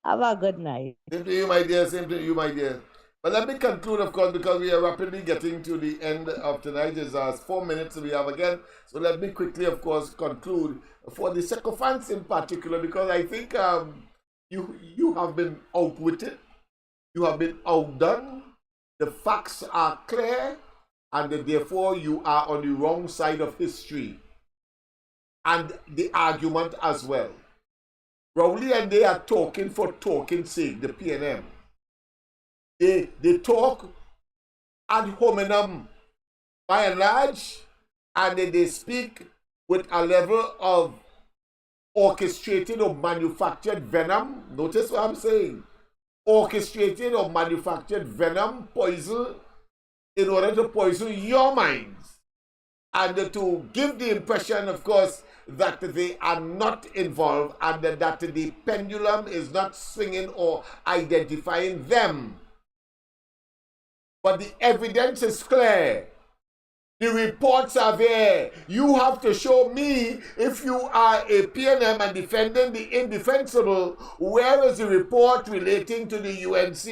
Have a good night. Same to you, my dear. Same to you, my dear. But let me conclude, of course, because we are rapidly getting to the end of tonight. It's 4 minutes we have again. So let me quickly, of course, conclude for the sycophants in particular, because I think you have been outwitted. You have been outdone. The facts are clear, and therefore you are on the wrong side of history and the argument as well. Rowley and they are talking for talking's sake, the PNM. They talk ad hominem by and large, and they speak with a level of orchestrated or manufactured venom. Notice what I'm saying. Orchestrated or manufactured venom, poison, in order to poison your minds. And to give the impression, of course, that they are not involved and that the pendulum is not swinging or identifying them. But the evidence is clear. The reports are there. You have to show me, if you are a PNM and defending the indefensible, where is the report relating to the UNC?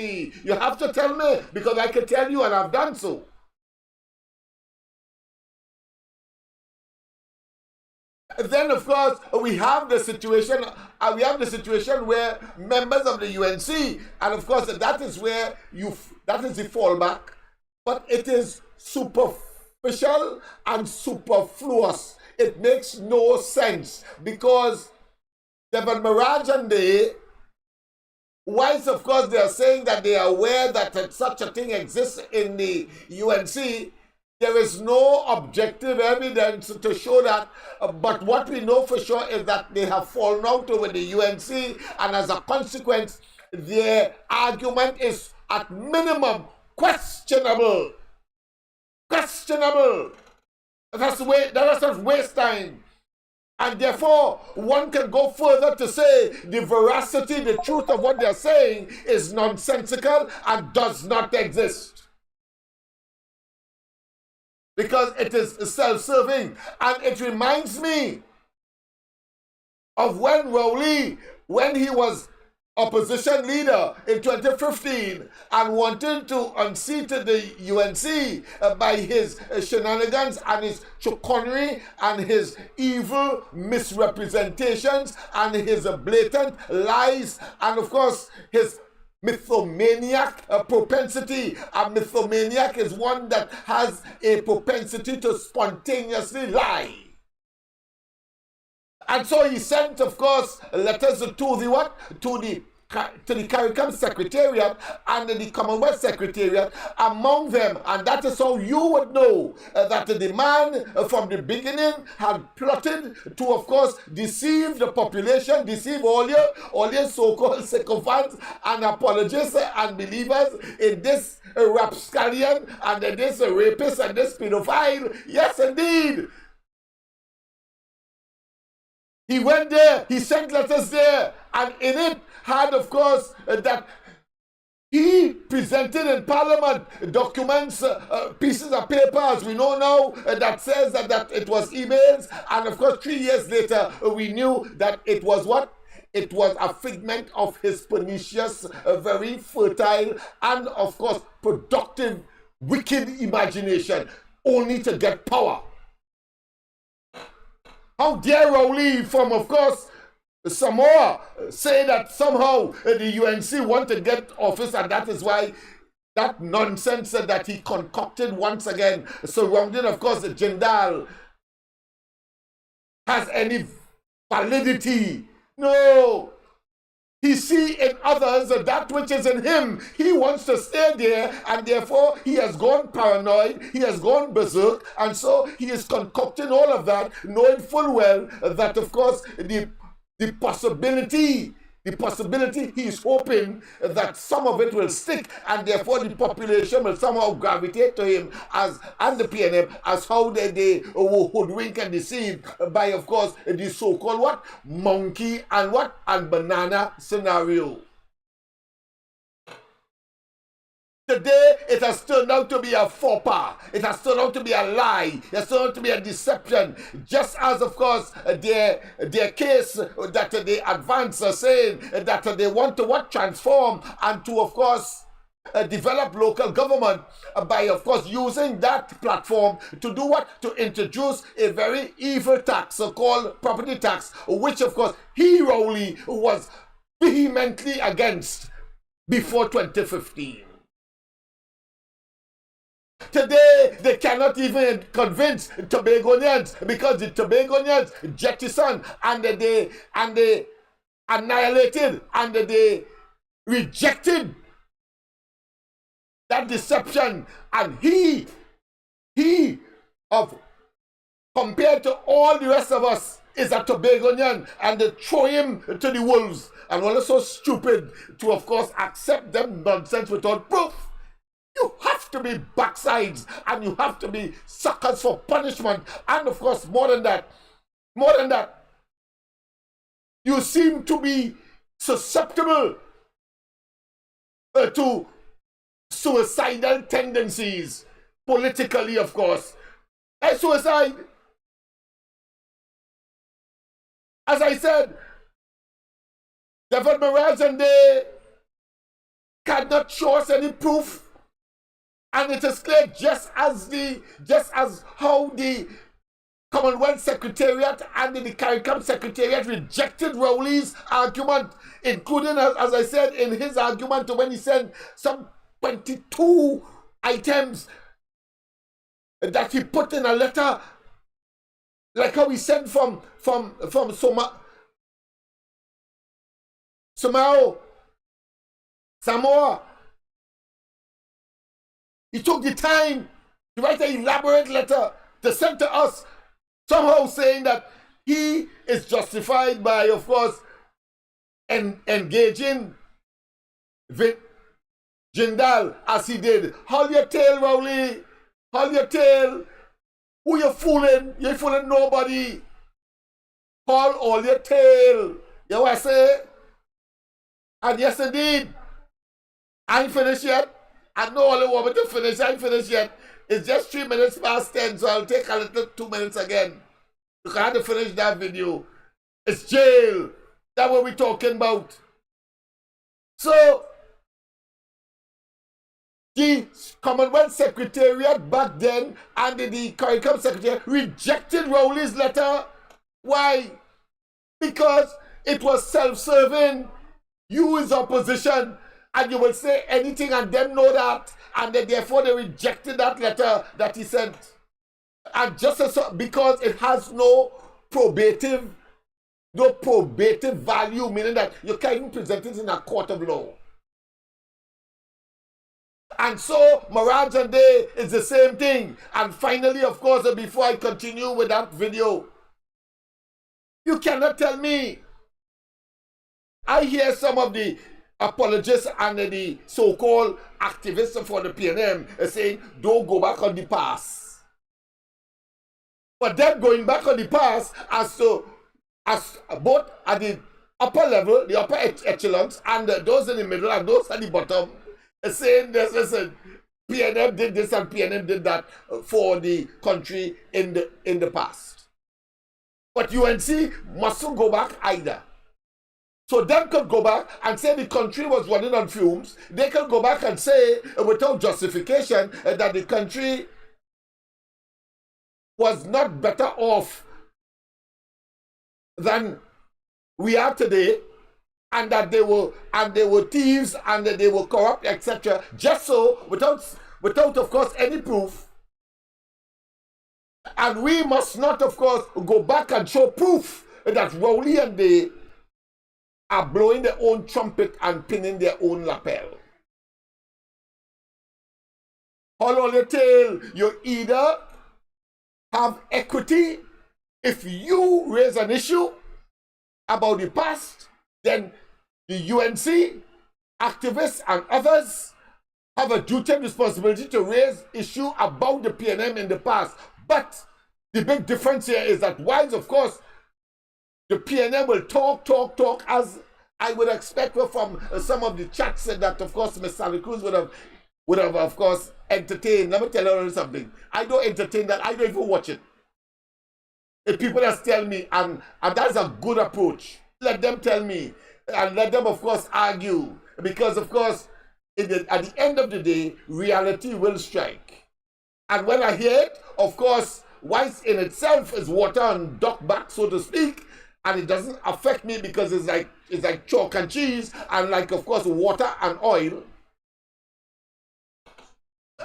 You have to tell me, because I can tell you and I've done so. Then, of course, we have the situation where members of the UNC, and of course, that is where that is the fallback, but it is superficial and superfluous. It makes no sense, because Devon Mirage and they, whilst of course they are saying that they are aware that such a thing exists in the UNC, there is no objective evidence to show that, but what we know for sure is that they have fallen out over the UNC, and as a consequence, their argument is at minimum questionable. Questionable. That's just waste time. And therefore, one can go further to say the veracity, the truth of what they're saying is nonsensical and does not exist. Because it is self-serving. And it reminds me of when Rowley, when he was opposition leader in 2015 and wanted to unseat the UNC by his shenanigans and his chicanery and his evil misrepresentations and his blatant lies and of course his mythomaniac propensity. A mythomaniac is one that has a propensity to spontaneously lie. And so he sent, of course, letters to the what? To the CARICOM Secretariat and the Commonwealth Secretariat among them. And that is how you would know that the man from the beginning had plotted to, of course, deceive the population, deceive all your so-called sycophants and apologists and believers in this rapscallion and this rapist and this pedophile. Yes, indeed. He went there, he sent letters there, and in it had, of course, that he presented in Parliament documents, pieces of paper, as we know now, that says that it was emails, and of course 3 years later, we knew that it was what? It was a figment of his pernicious, very fertile, and of course productive, wicked imagination, only to get power. How dare Rowley from, of course, Samoa say that somehow the UNC want to get office, and that is why that nonsense that he concocted once again surrounding, of course, the Jindal has any validity. No. He see in others that which is in him. He wants to stay there, and therefore he has gone paranoid, he has gone berserk, and so he is concocting all of that, knowing full well that, of course, the possibility he is hoping that some of it will stick, and therefore the population will somehow gravitate to him and the PNM as how they hoodwink and deceive by, of course, the so-called what? Monkey and what? And banana scenario. Today, it has turned out to be a faux pas. It has turned out to be a lie. It has turned out to be a deception. Just as, of course, their case that they advance saying that they want to what? Transform and to, of course, develop local government by, of course, using that platform to do what? To introduce a very evil tax called property tax, which, of course, he, Rowley, was vehemently against before 2015. Today, they cannot even convince Tobagonians because the Tobagonians jettisoned and they annihilated and they rejected that deception. And he compared to all the rest of us, is a Tobagonian, and they throw him to the wolves. And we're so stupid to, of course, accept them nonsense without proof. You have to be backsides and you have to be suckers for punishment. And of course, more than that, you seem to be susceptible to suicidal tendencies, politically, of course. A suicide. As I said, Devon Mirage and they cannot show us any proof. And it is clear just as how the Commonwealth Secretariat and the CARICOM Secretariat rejected Rowley's argument, including, as I said, in his argument when he sent some 22 items that he put in a letter, like how he sent from Samoa. He took the time to write an elaborate letter to send to us, somehow saying that he is justified by, of course, engaging with Jindal as he did. Hold your tail, Rowley. Hold your tail. Who you fooling? You ain't fooling nobody. Hold all your tail. You know what I say? And yes, indeed. I ain't finished yet. I know all the want me to finish. I ain't finished yet. It's just 3 minutes past 10, so I'll take a little 2 minutes again. Because I had to finish that video. It's jail. That's what we're talking about. So, the Commonwealth Secretariat back then and the CARICOM Secretariat rejected Rowley's letter. Why? Because it was self-serving. You is opposition, and you will say anything and them know that, and then therefore they rejected that letter that he sent. And just as because it has no probative value, meaning that you can't even present it in a court of law. And so Mirage and Day is the same thing. And finally, of course, before I continue with that video, you cannot tell me. I hear some of the apologists and the so-called activists for the PNM saying, don't go back on the past. But them going back on the past as both at the upper level, the upper echelons, and those in the middle and those at the bottom, saying this, listen, PNM did this and PNM did that for the country in the past. But UNC mustn't go back either. So them could go back and say the country was running on fumes. They could go back and say, without justification, that the country was not better off than we are today, and that they were thieves and that they were corrupt, etc. Just so, without of course any proof. And we must not, of course, go back and show proof that Rowley and they are blowing their own trumpet and pinning their own lapel. Hold on your tail. You either have equity. If you raise an issue about the past, then the UNC, activists and others have a duty and responsibility to raise issue about the PNM in the past. But the big difference here is that whilst, of course, the PNM will talk, as I would expect from some of the chats that, of course, Ms. Sally Cruz would have, of course, entertained. Let me tell you something. I don't entertain that. I don't even watch it. If people just tell me, and that's a good approach. Let them tell me, and let them, of course, argue. Because, of course, at the end of the day, reality will strike. And when I hear it, of course, whilst in itself is water and duck back, so to speak, and it doesn't affect me because it's like chalk and cheese, and like, of course, water and oil.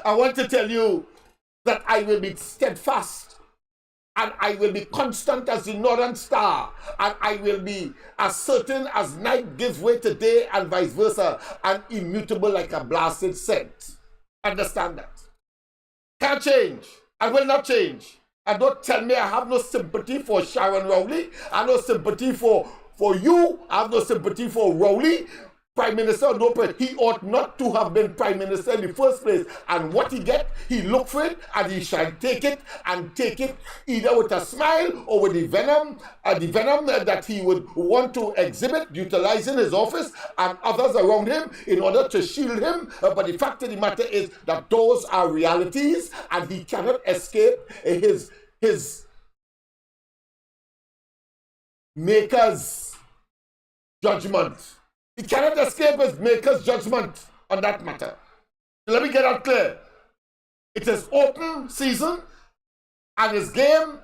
I want to tell you that I will be steadfast, and I will be constant as the northern star, and I will be as certain as night gives way to day and vice versa, and immutable like a blasted scent. Understand that. Can't change. I will not change. And don't tell me I have no sympathy for Sharon Rowley. I have no sympathy for you. I have no sympathy for Rowley. prime minister or no prime, he ought not to have been prime minister in the first place. And what he get, he look for it and he shall take it either with a smile or with the venom that he would want to exhibit, utilizing his office and others around him in order to shield him. But the fact of the matter is that those are realities and he cannot escape his maker's judgment. He cannot escape his maker's judgment on that matter. Let me get that clear. It is open season, and his game,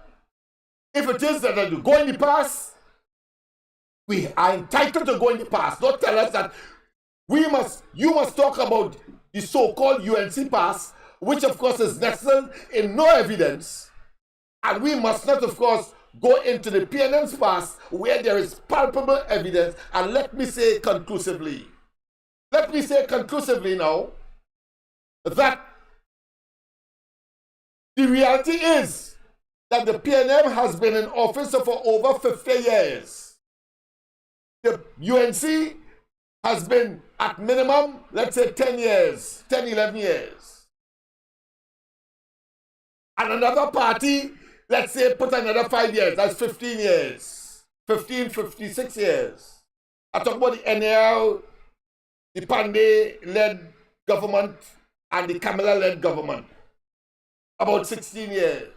if it is that you go in the past, we are entitled to go in the past. Don't tell us that you must talk about the so-called UNC past, which of course is nestled in no evidence, and we must not, of course, go into the PNM's past where there is palpable evidence. And let me say conclusively now, that the reality is that the PNM has been in office for over 50 years. The UNC has been at minimum, let's say 10 years, 10, 11 years. And another party, let's say, put another 5 years. That's 15 years. 56 years. I talk about the NAL, the Pandey-led government, and the Kamala-led government. About 16 years.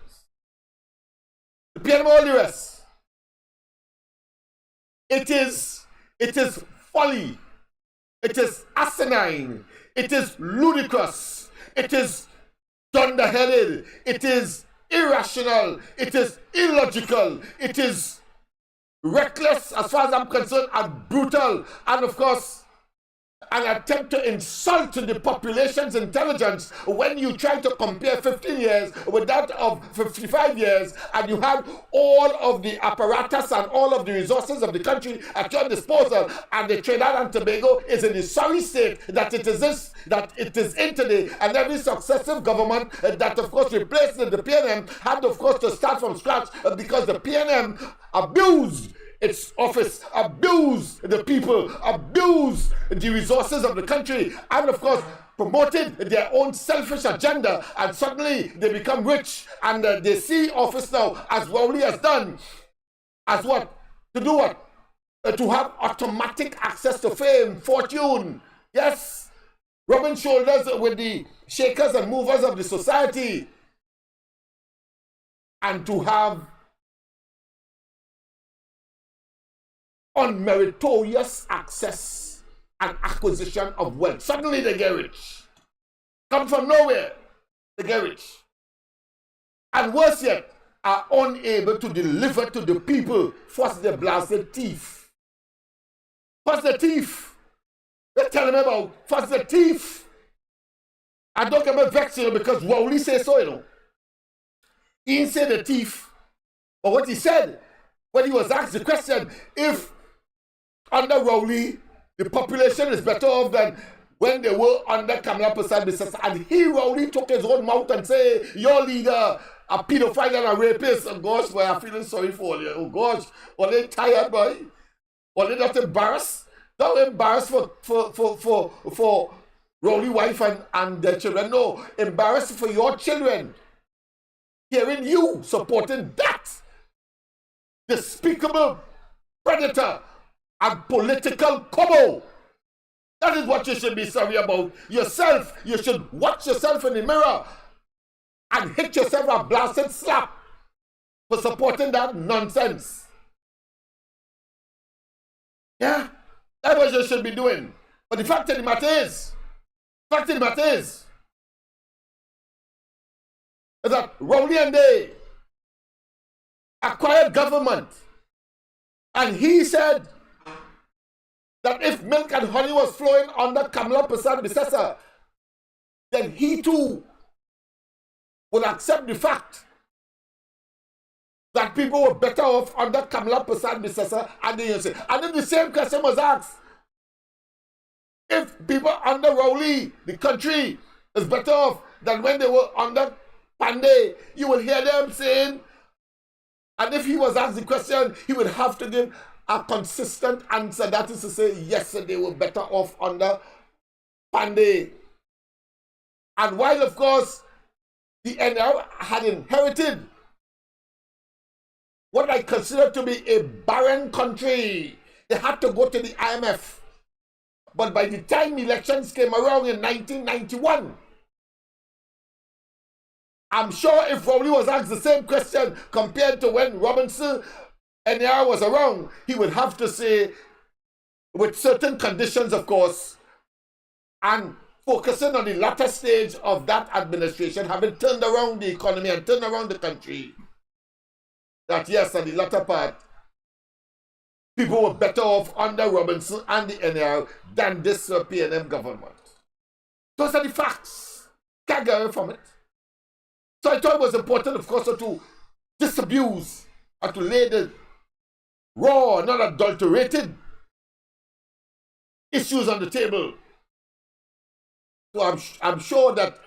The PNM, all the rest. It is folly. It is asinine. It is ludicrous. It is dunderheaded. It is irrational, it is illogical, it is reckless as far as I'm concerned, and brutal, and of course an attempt to insult the population's intelligence when you try to compare 15 years with that of 55 years, and you have all of the apparatus and all of the resources of the country at your disposal, and the Trinidad and Tobago is in the sorry state that it is in today, and every successive government that of course replaced the PNM had of course to start from scratch because the PNM abused its office, abused the people, abused the resources of the country, and of course promoted their own selfish agenda, and suddenly they become rich, and they see office now, as Rowley has done, as what? To do what? To have automatic access to fame, fortune, yes, rubbing shoulders with the shakers and movers of the society, and to have unmeritorious access and acquisition of wealth. Suddenly they get rich. Come from nowhere, they get rich. And worse yet, are unable to deliver to the people. First the blasted thief. First the thief. They're telling me about first the thief. I don't get me vexed, because Rowley says so, He didn't say the thief. But what he said, when he was asked the question, if under Rowley, the population is better off than when they were under Kamala Prasad Bisasa, and he, Rowley, took his own mouth and say, your leader, a pedophile and a rapist. Oh gosh, boy, I'm feeling sorry for you. Oh gosh, are they tired, boy? Are they not embarrassed? Not embarrassed for Rowley wife and their children. No, embarrassed for your children. Hearing you supporting that despicable predator and political combo. That is what you should be sorry about. Yourself, you should watch yourself in the mirror and hit yourself a blasted slap for supporting that nonsense. Yeah, that's what you should be doing. But the fact of the matter is that Rowley and they acquired government, and he said that if milk and honey was flowing under Kamala Prasad Bisasa, then he too would accept the fact that people were better off under Kamala Prasad Bisasa and the UNC. And then the same question was asked. If people under Rowley, the country is better off than when they were under Pandey, you will hear them saying, and if he was asked the question, he would have to give a consistent answer. That is to say, yes, they were better off under Pandey. And while, of course, the NR had inherited what I consider to be a barren country, they had to go to the IMF. But by the time elections came around in 1991, I'm sure if Rowley was asked the same question compared to when Robinson NR was around, he would have to say, with certain conditions, of course, and focusing on the latter stage of that administration, having turned around the economy and turned around the country, that yes, on the latter part, people were better off under Robinson and the NR than this PNM government. Those are the facts. Can't get away from it. So I thought it was important, of course, to disabuse and to lay the raw, not adulterated issues on the table. So I'm sure that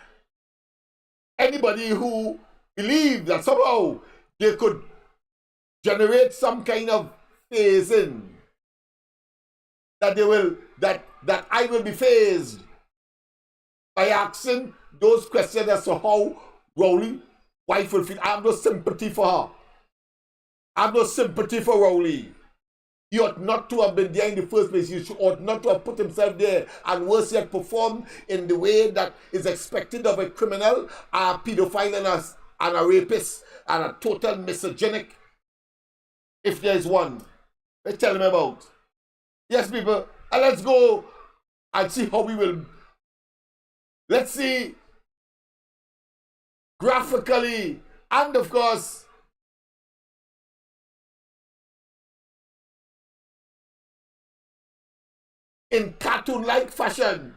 anybody who believed that somehow they could generate some kind of phasing, that I will be phased by asking those questions as to how Rowley wife will feel. I have no sympathy for her. I have no sympathy for Rowley. He ought not to have been there in the first place. He ought not to have put himself there, and worse yet, performed in the way that is expected of a criminal, a pedophile, and a rapist, and a total misogynic, if there is one. Let's tell him about. Yes, people, and let's go and see how we will. Let's see graphically and, of course, in cartoon-like fashion,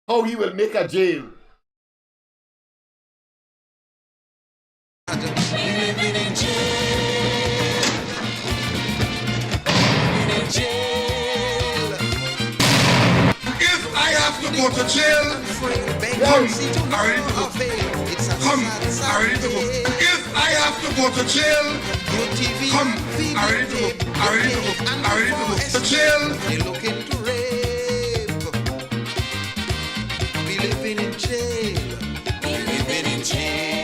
how he will make a jail. If I have to go to jail, come, I ready to go. Come, I ready to go. If I have to go to jail, come, I ready to go. I ready to go. I ready to go. To jail. They looking to rape. We living in jail. We living in jail.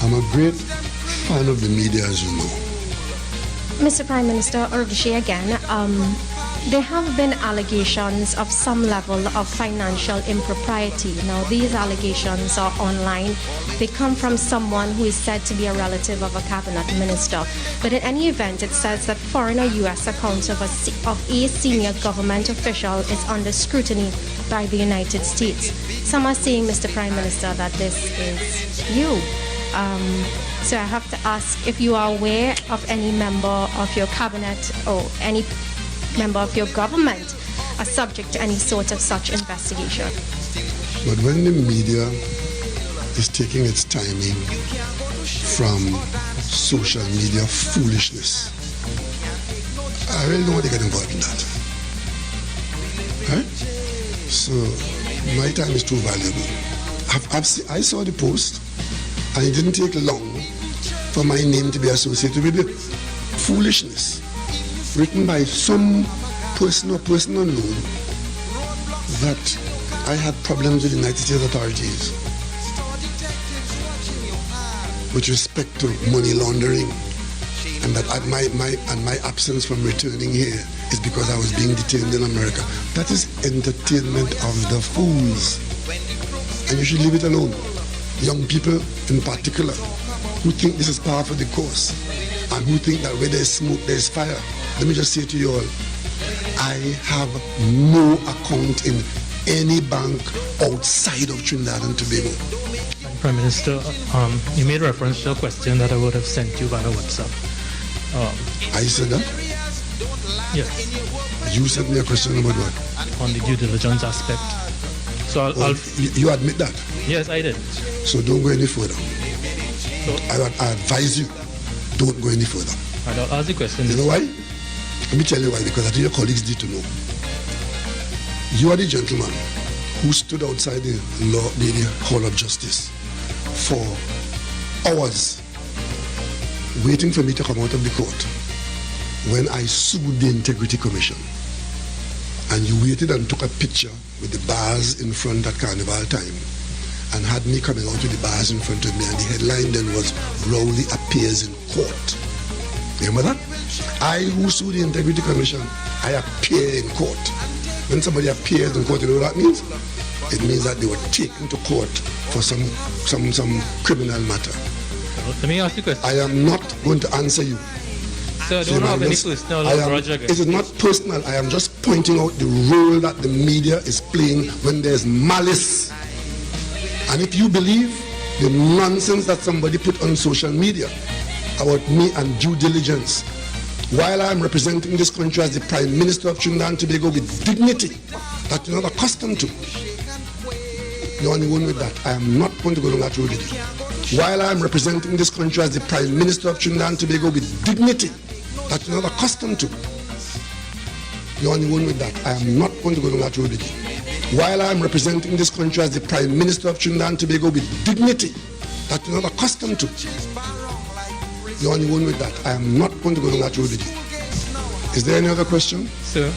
I'm a great fan of the media, as you know. Mr. Prime Minister Urgishi again, there have been allegations of some level of financial impropriety. Now, these allegations are online. They come from someone who is said to be a relative of a cabinet minister. But in any event, it says that foreign or U.S. accounts of a senior government official is under scrutiny by the United States. Some are saying, Mr. Prime Minister, that this is you. So I have to ask if you are aware of any member of your cabinet or any member of your government are subject to any sort of such investigation. But when the media is taking its timing from social media foolishness, I really don't want to get involved in that. Right? So my time is too valuable. I saw the post, and it didn't take long for my name to be associated with the foolishness written by some person or person unknown that I had problems with the United States authorities with respect to money laundering, and that my absence from returning here is because I was being detained in America. That is entertainment of the fools, and you should leave it alone. Young people in particular who think this is par for the course and who think that where there's smoke there's fire. Let me just say to you all, I have no account in any bank outside of Trinidad and Tobago. Prime Minister, you made reference to a question that I would have sent you via WhatsApp. I said that? Yes. You sent me a question about what? On the due diligence aspect. So I'll you admit that? Yes, I did. So don't go any further. So I advise you, don't go any further. I'll ask the question. You know why? Let me tell you why, because I think your colleagues need to know. You are the gentleman who stood outside the Hall of Justice for hours waiting for me to come out of the court when I sued the Integrity Commission. And you waited and took a picture with the bars in front at Carnival time and had me coming out with the bars in front of me, and the headline then was Rowley appears in court. Remember that? I who sued the Integrity Commission, I appear in court. When somebody appears in court, you know what that means? It means that they were taken to court for some criminal matter. Let me ask you a question. I am not going to answer you. Sir, I don't have any personal grudge against It is not personal. I am just pointing out the role that the media is playing when there's malice. And if you believe the nonsense that somebody put on social media about me and due diligence, while I am representing this country as the Prime Minister of Trinidad and Tobago with dignity that you're not accustomed to, you're on the one with that. I am not going to go down that road with you. While I am representing this country as the Prime Minister of Trinidad and Tobago with dignity that you're not accustomed to, you're on the one with that. I am not going to go down that road with you. While I am representing this country as the Prime Minister of Trinidad and Tobago with dignity that you're not accustomed to, you're on the one with that. I am not going to go down that road with you. Is there any other question? Sir,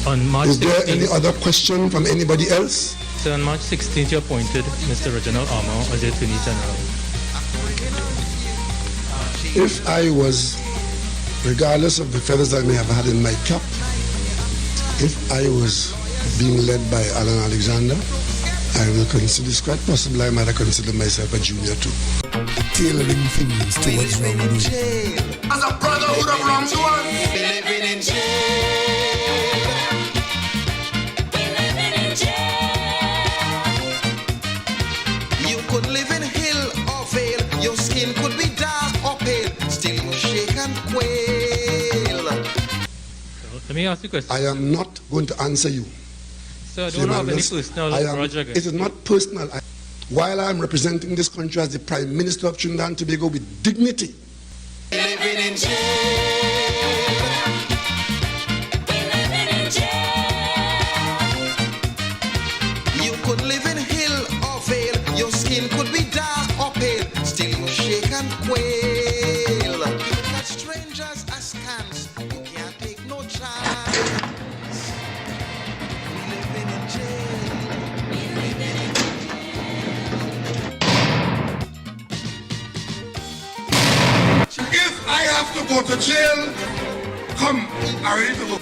on March 16th... Is there any other question from anybody else? Sir, on March 16th, you appointed Mr. Reginald Armour as the Attorney General. If I was, regardless of the feathers I may have had in my cap, if I was being led by Alan Alexander, I will consider, it's quite possible I might have considered myself a junior too. Tailoring things towards wrongdoing. As a brotherhood of wrongdoers, Living in jail. You could live in hill or vale. Your skin could be dark or pale. Still you shake and quail. Let me ask you a question. I am not going to answer you. Sir, I don't have any personal grudge against It is not personal. While I am representing this country as the Prime Minister of Trinidad and Tobago with dignity. Living in jail. You could live in hill or vale. Your skin could be dark or pale. Still you shake and quail. You look at strangers askance. You can't take no chance. Living in jail. if I have to go to jail, come, I'm ready to go.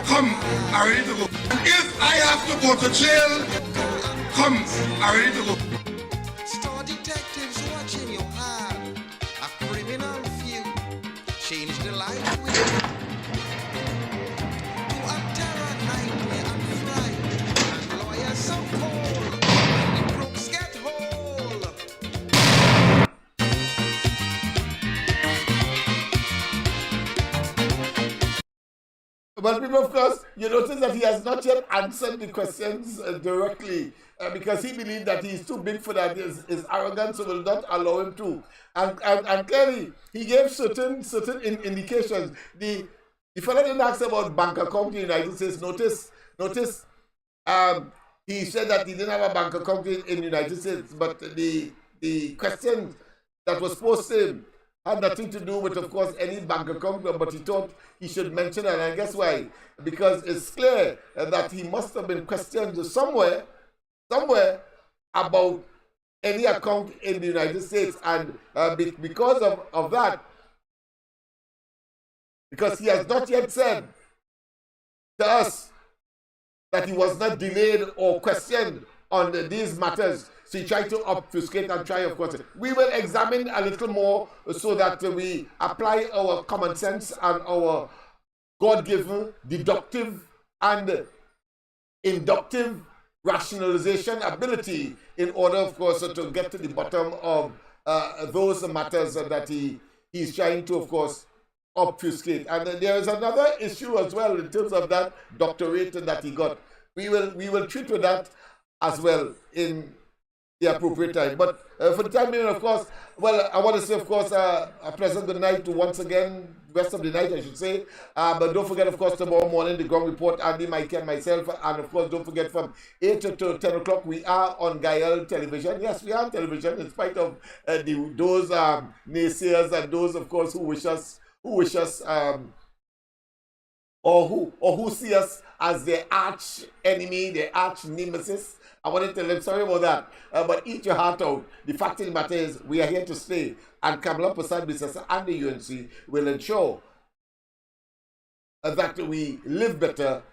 Come, I'm ready to go. If I have to go to jail, come, I'm ready to go. Star detectives watching your hand. A criminal few change the life with you. To a terror nightmare and fright. And lawyers so cold. When the crooks get hold. But people, of course, you notice that he has not yet answered the questions directly because he believed that he's too big for that. His arrogance will not allow him to. And clearly, he gave certain indications. The fellow didn't ask about bank account in the United States. Notice, he said that he didn't have a bank account in the United States, but the question that was posed to him had nothing to do with, of course, any bank account, but he thought he should mention it. And I guess why? Because it's clear that he must have been questioned somewhere about any account in the United States. And because of that, because he has not yet said to us that he was not delayed or questioned on these matters. So he tried to obfuscate and try, of course. We will examine a little more so that we apply our common sense and our God-given, deductive and inductive rationalization ability in order, of course, to get to the bottom of those matters that he's trying to, of course, obfuscate. And there is another issue as well in terms of that doctorate that he got. We will treat with that as well in the appropriate time. But for the time being, of course, well, I want to say, of course, a pleasant good night to once again, rest of the night, I should say. But don't forget, of course, tomorrow morning, the ground report, Andy, Mike, and myself. And, of course, don't forget, from 8 to 10 o'clock, we are on Gael television. Yes, we are on television, in spite of those naysayers and those, of course, who wish us, or who see us as their arch enemy, their arch nemesis. I want to tell them, sorry about that, but eat your heart out. The fact of the matter is, we are here to stay, and Kamala Prasad Business and the UNC will ensure that we live better,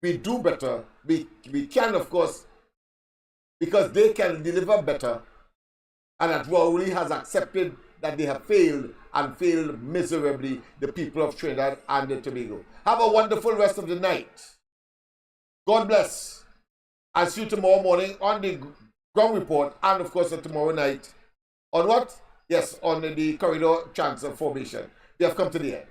we do better, we can, of course, because they can deliver better, and that Rowley has accepted that they have failed, and failed miserably, the people of Trinidad and Tobago. Have a wonderful rest of the night. God bless. I'll see you tomorrow morning on the ground report, and of course tomorrow night on what? Yes, on the corridor transfer formation. We have come to the end.